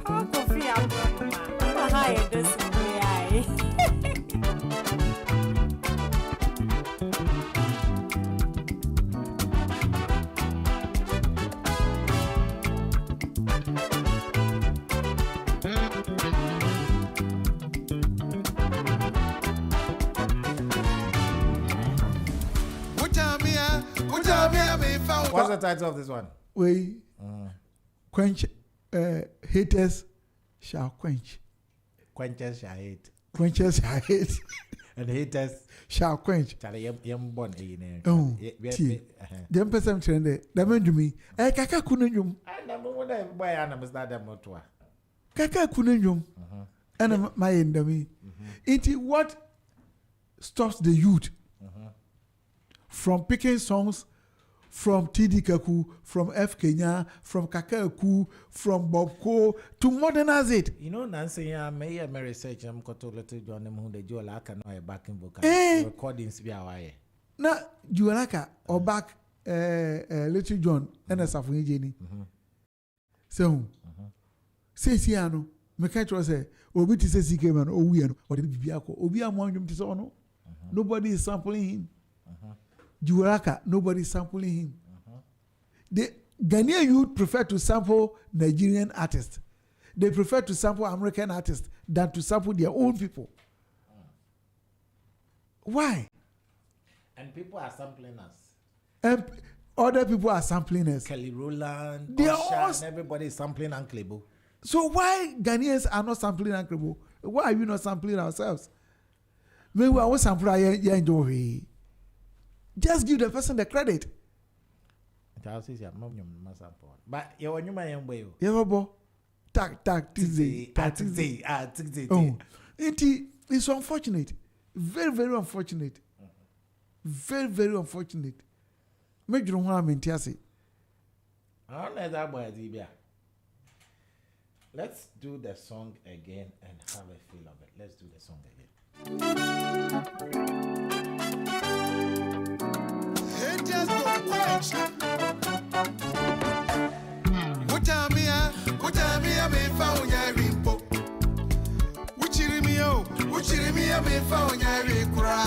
Oh, Kofi, I'm hi, this is What's the title of this one? We quench haters shall quench. Quenchers shall hate. Quenchers shall hate. And haters shall quench. Yam born a Oh, them person trend. That meant to me. Kaka kunenjum. I never would have boy and that them motor. Kaka kunenjum. And my end of me. It is what stops the youth from picking songs from T.D. Kaku, from F. Kenya, from Kakaku, from Bob Ko to modernize it. You know, Nancy, I may have research. I'm got to little John who the Jualaka no a backing vocal recordings be away. Now, Jualaka or back Little John and a Safuni Jenny. So, say Siano, Mechatro say, Obi says he came and Owian or the Biako, Obia Monjum Tisono. Nobody is sampling him. Juaraka, nobody sampling him. The Ghanaian youth prefer to sample Nigerian artists. They prefer to sample American artists than to sample their own people. Why? And people are sampling us. And other people are sampling us. Kelly Rowland, They are Osha, all and everybody is sampling Uncle Bo. So why Ghanaians are not sampling Uncle Bo? Why are we not sampling ourselves? Maybe we are sampling. Just give the person the credit. Charles is your mom, Massapo. But you want you my young boy. You ever tak Tuesday. Oh, it's unfortunate. Very, very unfortunate. Very, very unfortunate. Major one in Tiasi. I don't know that boy. Let's do the song again and have a feel of it. Let's do the song again. It just go watch. What time me found ya rimpo. Uchirimi me found ya rikra.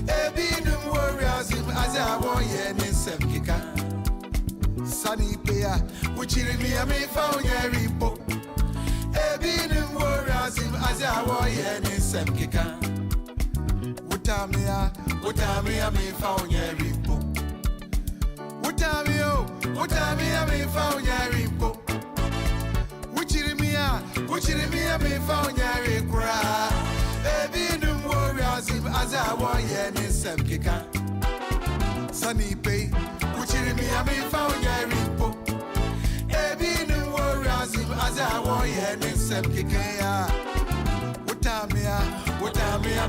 Ebi no warriors as I want ye ni sem kika. Sunny paya, uchirimi me found ya rimpo. Ebi no warriors as I want ye ni sem kika. Utamia me found ya rimpo. Utamia me found ya rimpo. Uchirimi me found ya rikra. Ebi no warriors as I want ye ni sem kika. Sunny pay, uchirimi me found ya rimpo. Ebi no warriors as I want ye ni sem kika. Utamia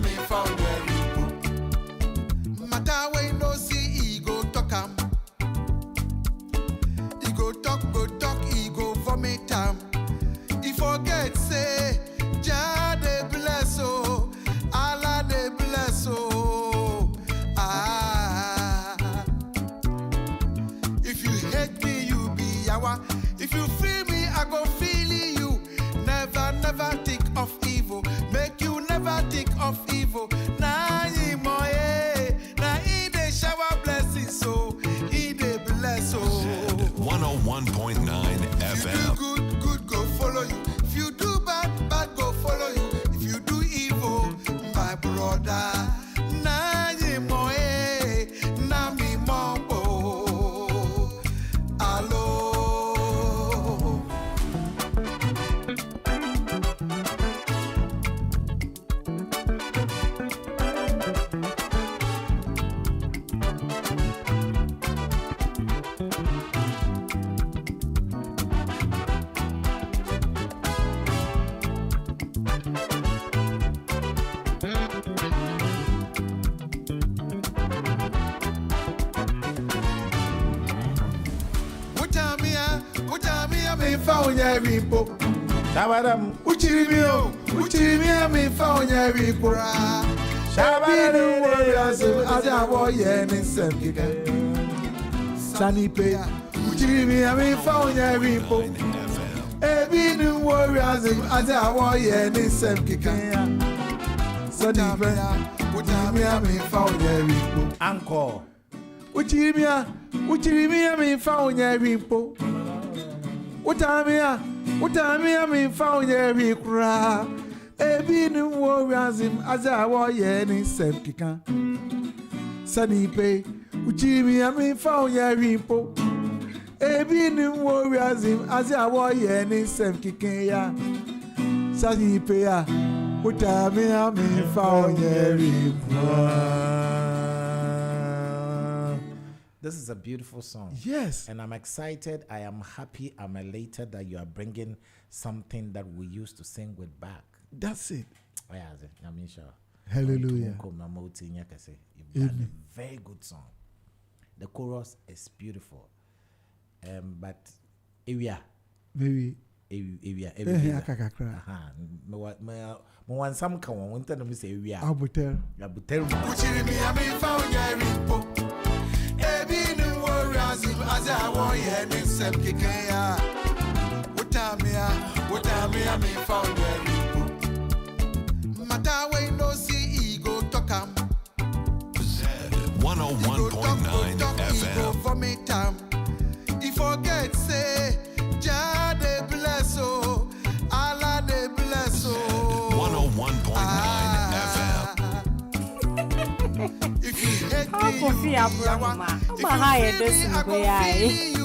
me found ya rimpo. Matawe no see ego talk ego vomit He forget say Jah de bless oh, Allah de bless oh. If you hate me, you be yawa. If you feel me, I go feel you. Never think of evil. Make you never think of evil. Nah, ye moye. Nah, he de shower blessings so he de bless oh. 101.9 FM. If you do good go follow you. If you do bad go follow you. If you do evil, my brother, na ye moe, na mi mombo, alo. Utamia me found ya rimpo. Shabadam. Uchirimi me found ya rikura. Shabadam warriors as I want ye ni sem kika. Sunny pay. Uchirimi me found ya rimpo. Ebi no warriors as I want ye ni sem kika. Sunny pay. Utamia me found ya rimpo. Encore. Uchirimi me found ya rimpo. Utamia me found ya rikra. Ebi no warriors as I want ye ni sem kika. Sunny pay. Uchirimi me found ya rimpo. Ebi no warriors as I want ye ni sem kika. Sunny pay. Utamia me found ya rikra. This is a beautiful song. Yes. And I'm excited. I am happy. I'm elated that you are bringing something that we used to sing with back. That's it. I'm sure. Hallelujah. You've done a very good song. The chorus is beautiful. But area. Maybe. Area. One some come on, one time we say area. Abuter. Ebi no warriors as I want ye ni sem kika. Utamia me found ya rimpo. Matawe no see ego talk 101.9 FM. Vomit He forget say Jah de bless oh, Allah de bless oh. 101.9 FM. If you hate How me, could you you be be yawa. If you higher feel me, this I go way? feel you.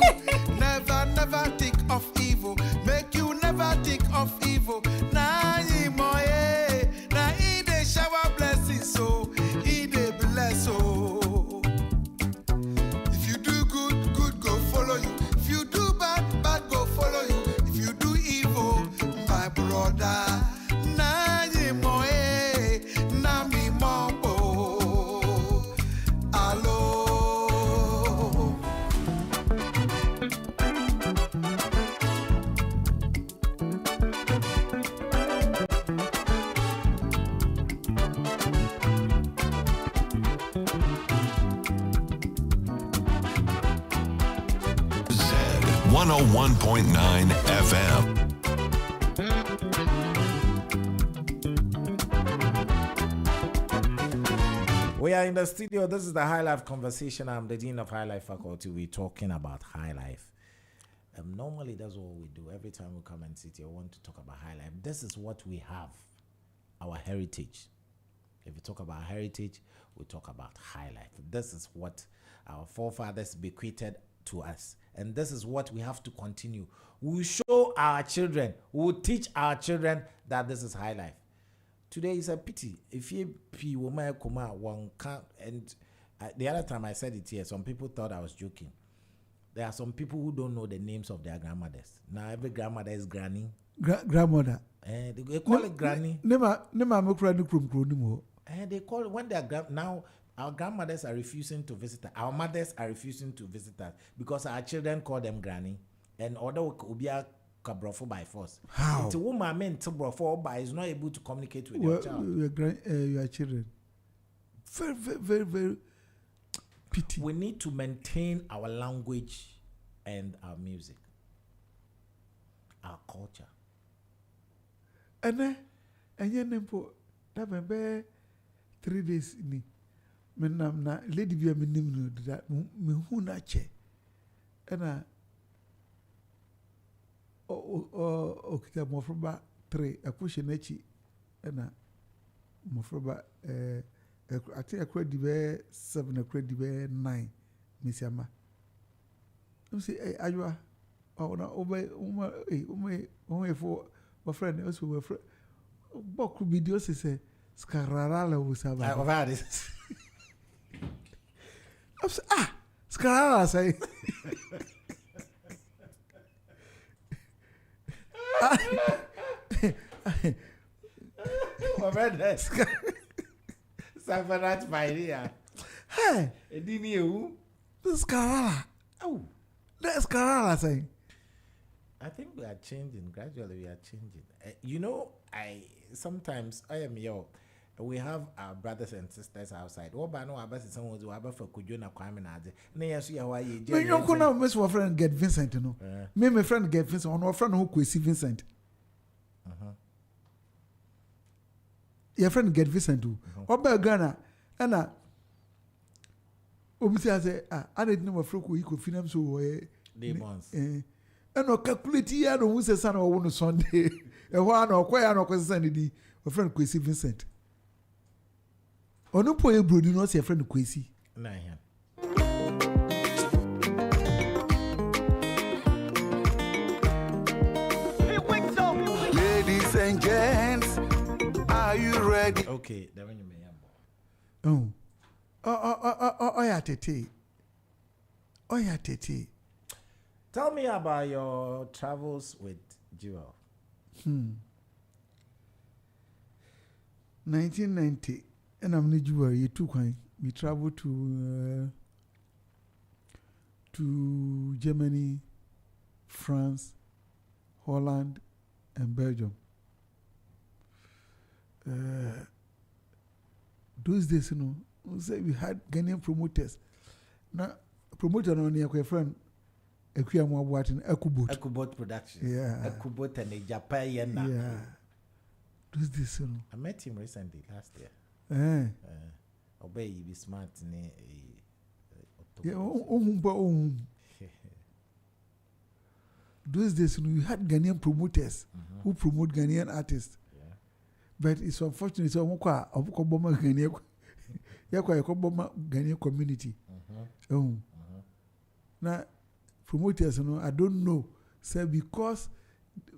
Never think of evil. Make you never think of evil. Na ye moye, na he de shower blessings so he de bless oh. If you do good go 101.9 FM. We are in the studio. This is the High Life Conversation. I'm the Dean of High Life Faculty. We're talking about high life. Normally, that's what we do. Every time we come and sit here, we want to talk about high life. This is what we have, our heritage. If we talk about heritage, we talk about high life. This is what our forefathers bequeathed to us. And this is what we have to continue. We will show our children, we will teach our children that this is high life. Today is a pity. If you one can't, and the other time I said it here, some people thought I was joking. There are some people who don't know the names of their grandmothers. Now every grandmother is granny. Grandmother. They call it granny. They call it when they are now. Our grandmothers are refusing to visit us. Our mothers are refusing to visit us because our children call them granny. And although we are kabrofo by force. How? It's a woman meant to brofo by is not able to communicate with your child. Your children. Very, very, very, very pity. We need to maintain our language and our music, our culture. And you know, that be 3 days ni. Menam na lady be me nim that me hu na che. And kita mofroba 3 akushe nechi na mofroba I think I could be 7 I could be 9 misiama I'm say aywa na obey for my friend also my friend boku video say skararala usaba over this skararala say Safarat Maria. Hey, Edini you. This Karala. Oh, that's Karala saying. I think we are changing gradually. We are changing. You know, sometimes I am yo. We have our brothers and sisters outside. What by no abas someone who have for Kujuna Kwame Nade. Nay, see how I you know, Miss my friend get Vincent, you know. Me, my friend get Vincent, on our friend who could see Vincent. Your friend get Vincent too. What about Ghana? And Obviously, I say, I didn't know a fruit equal film so demons. And no calculate here, no who's a son or one Sunday. A one or quite an opportunity. A friend Quasi Vincent. Or no poor brood, you know, see a friend Quasi. Ladies and gents, are you ready? Okay, then when you may have. Oh, yeah, Tete. Oh, yeah, Tete. Tell me about your travels with Jewel. 1990, and I'm not Jewel. You took one. We traveled to Germany, France, Holland, and Belgium. Those days, you know, we had Ghanaian promoters. Now, promoter on your friend, Equiamo Watton, Ekubot Production. Yeah. Ekubot and a Japan. Yeah. Those days, you know. I met him recently last year. Obey, you be smart. Yeah, those days, you know, you had Ghanaian promoters who promote Ghanaian artists. But it's unfortunate. So I'm quite a Ghanaian community. Now, promoters, you know, I don't know. So because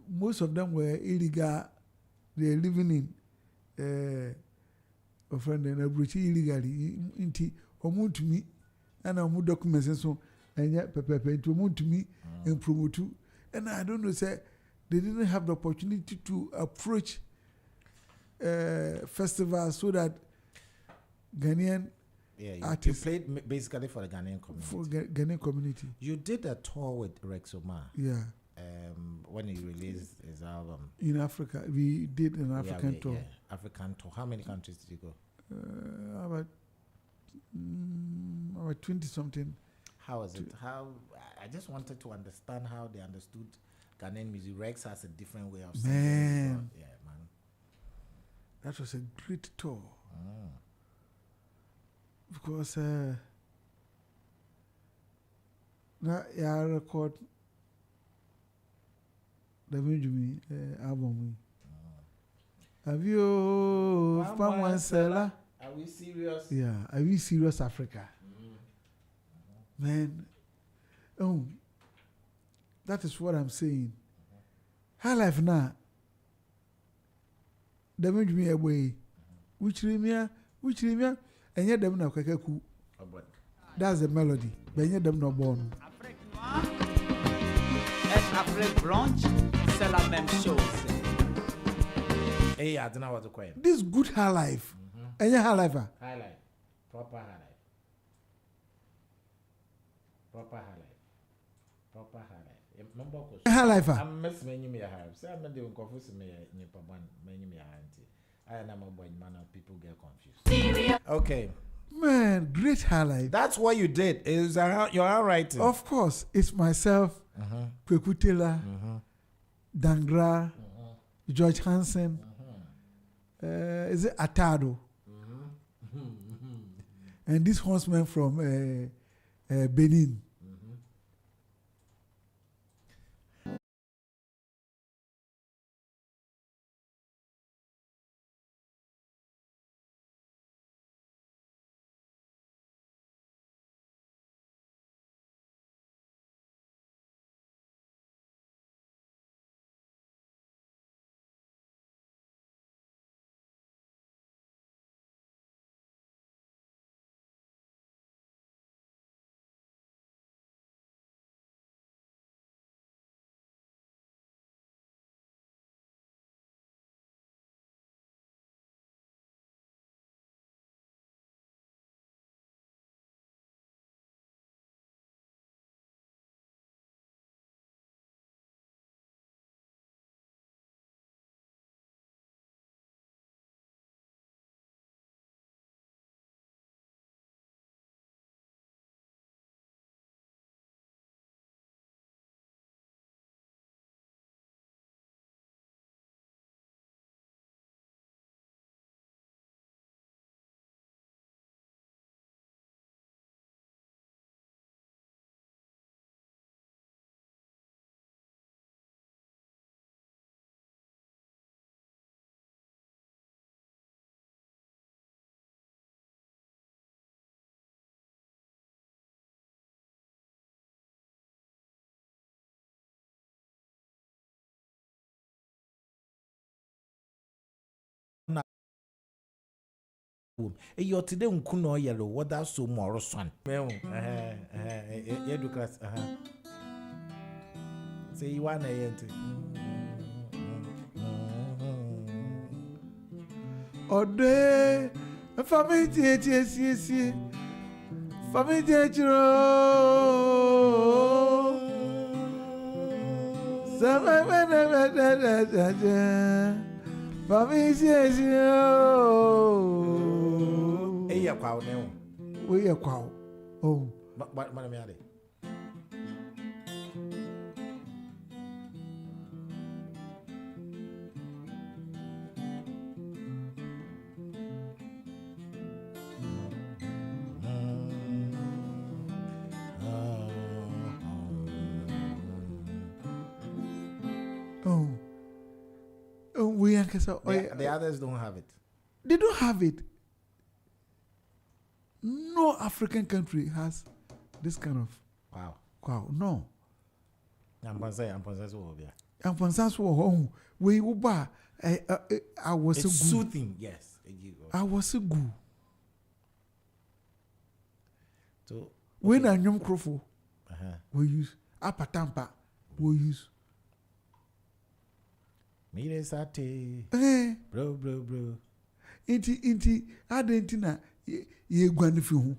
most of them were illegal, they're living in a friend and a British illegally. Inti omu to me, and omu documents and so and yet pepe to omu to me and promote. And I don't know. Say they didn't have the opportunity to approach festival so that Ghanaian artists. You played basically for the Ghanaian community. For Ghanaian community. You did a tour with Rex Omar. Yeah. When he released his album. In Africa. We did an African tour. Yeah, African tour. How many countries did you go? About 20 something. How is it? How I just wanted to understand how they understood Ghanaian music. Rex has a different way of singing. Man. Yeah, man. That was a great tour. Because now I record the Benjamin album. Have you found one seller? Are we serious? Yeah, are we serious, Africa? Man, oh, that is what I'm saying. High life now. The Benjamin away. Which remia, and yet them no kakaku. That's the melody. But yet them no born. Afrique blanche, c'est la même chose. Hey, I don't know what to call it. This good high life. And your high life. High life. Proper high life. Proper high life. Proper high life. Remember, High life. I'm messing me a hair. Say I'm not doing confused me in Papan, many me auntie. I am a boy man and people get confused. Okay. Man, great high life. That's what you did. Is your handwriting. Of course, it's myself, Kweku Taylor, Dangra, George Hansen, is it Atado? And this horseman from Benin. You're today unkuno yellow. What that's so more son. You do class. Say you want a Ode, family, yes, family, Hey, quaw now. We are quaw. Oh, But Madame. we are so. The others don't have it. They don't have it. No African country has this kind of wow. No. I'm so And for instance, we uba I was it's so good. soothing, yes. I was so good. So when I nyom crofo, we use apatampa. We use. Mire sate. Bro. Inti adentina ye guane fi hu.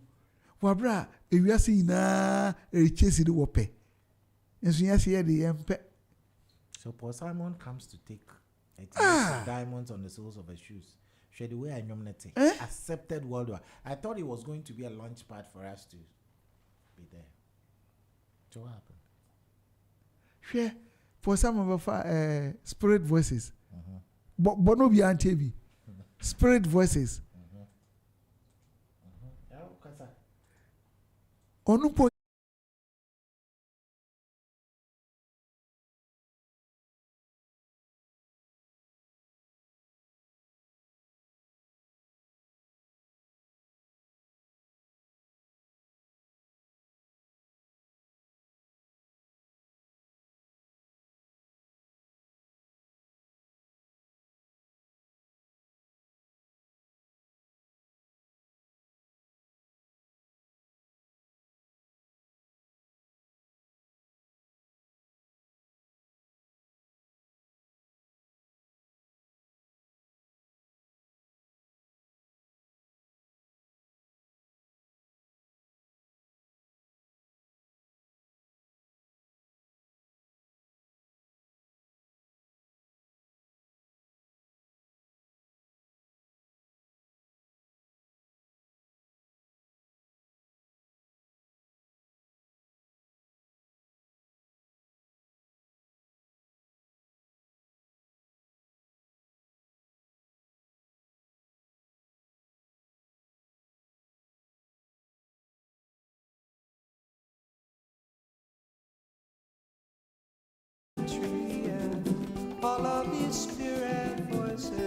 Wabra ewiase nyina chase the wope. Enso yase ye de yempe. So Paul Simon comes to take diamonds on the soles of his shoes. Show the way I nominated. Accepted worldwide. I thought it was going to be a launch pad for us to be there. So what happened? Share for some of our spirit voices. But no be anti spirit voices. Onupo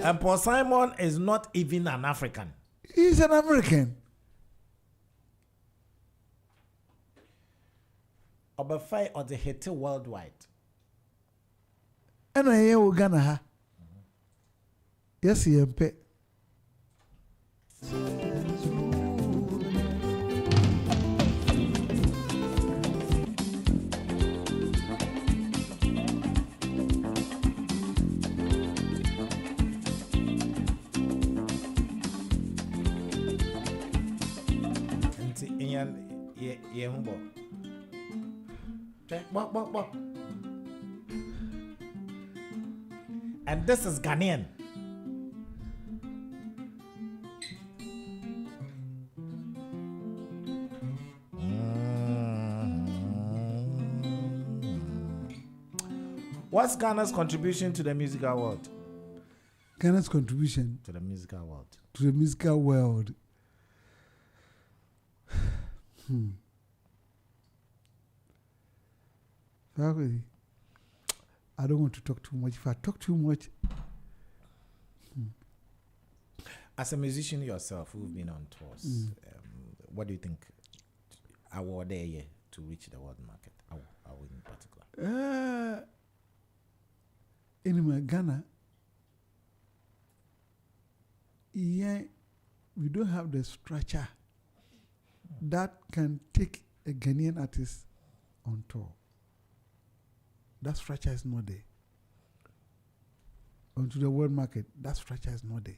And Paul Simon is not even an African. He's an American. Obafai or the hit worldwide. And I hear Ghana ha. Yes, he MP. And this is Ghanaian. What's Ghana's contribution to the musical world? Ghana's contribution To the musical world. to the musical world. Sorry. I don't want to talk too much. If I talk too much, As a musician yourself, who've been on tours, what do you think our there to reach the world market? Our in particular. in Ghana, yeah, we don't have the structure that can take a Ghanaian artist on tour. That structure is not there. Onto the world market, that structure is not there.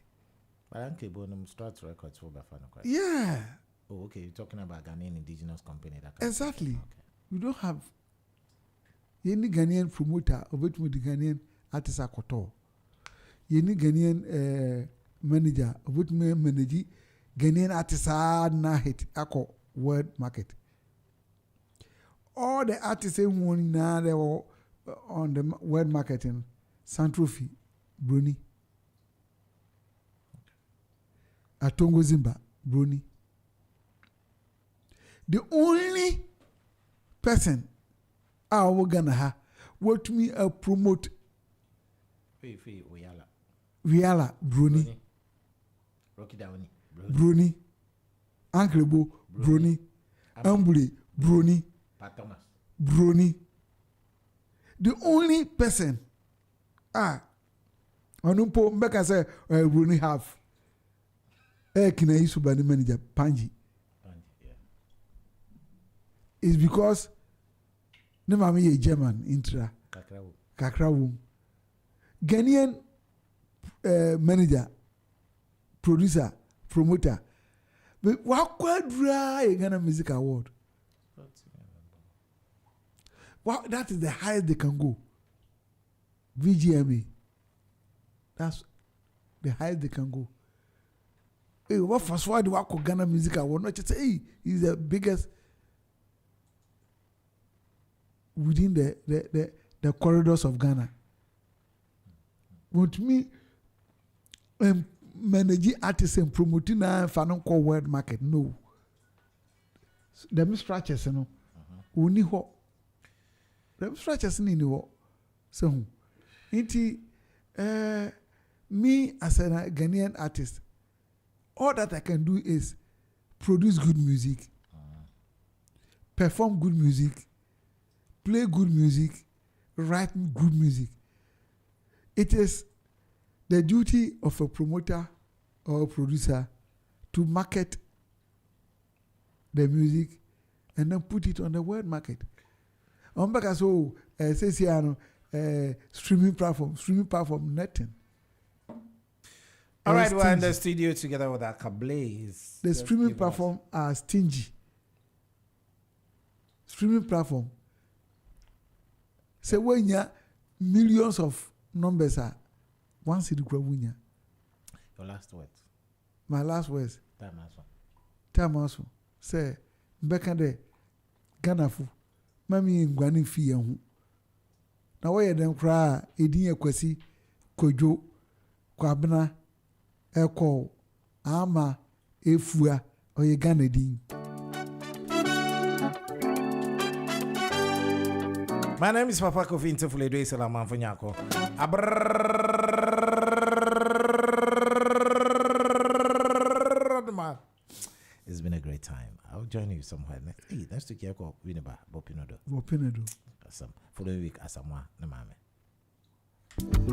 But Uncle Bonham starts records for Bafana. Yeah. Oh, okay. You're talking about Ghanaian indigenous company. Exactly. Okay. We don't have any Ghanaian promoter of it with the Ghanaian artist akoto. Any Ghanaian manager of it me manage Ghanaian artists na hit ako world market. All the artists who now they were on the world market in Santrophy, Bruni, Atongo Zimba, Bruni. The only person I was gonna have what me promote Riala, Bruni, Rocky Downey, Bruni, Uncle Bo, Bruni, Ambuli, Bruni, Pat Thomas, Bruni. The only person Onumpo Mbeka say Bruni have Kina Isubani manager Panji. It's because ne mami a German intra Kakrawu. Ghanaian manager, producer, promoter. But what quadra a Ghana Music Award? Wow, that is the highest they can go. VGMA. That's the highest they can go. Hey, what first why do I call Ghana Music Award? Not just say, hey, he's the biggest. within the corridors of Ghana. Want me manage artists and promoting a fan called world market? No. Them structures, you know. Only what them structures in the war. So, me as a Ghanaian artist, all that I can do is produce good music, perform good music, play good music, write good music. It is the duty of a promoter or a producer to market the music and then put it on the world market. Streaming platform, nothing. All right, we're in the studio together with Akablay. The streaming platform are stingy. Streaming platform. So when you millions of numbers are once it grow winya. Your last words. My last words. Time also. Say mbekande Ghana fu. Mami ngwani fi hu. Na why dem kra edin ekwasi kojo kwabena eko ama efua oye Ghana din. My name is Papa Kofi Ntefule Salaman Fanyako. It's been a great time. I'll join you somewhere next. Hey, next week you go Winneba Bopinodo. Some following week Asamoah Namame.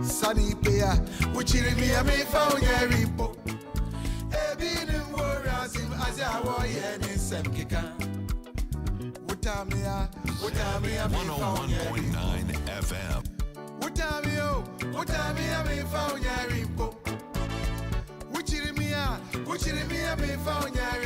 Sunny Pia, which is me a me found your repo. Ebin warriors as I war in some kika. Utamia, 101.9 FM. Utamia, me found your repo. Which is me a me found your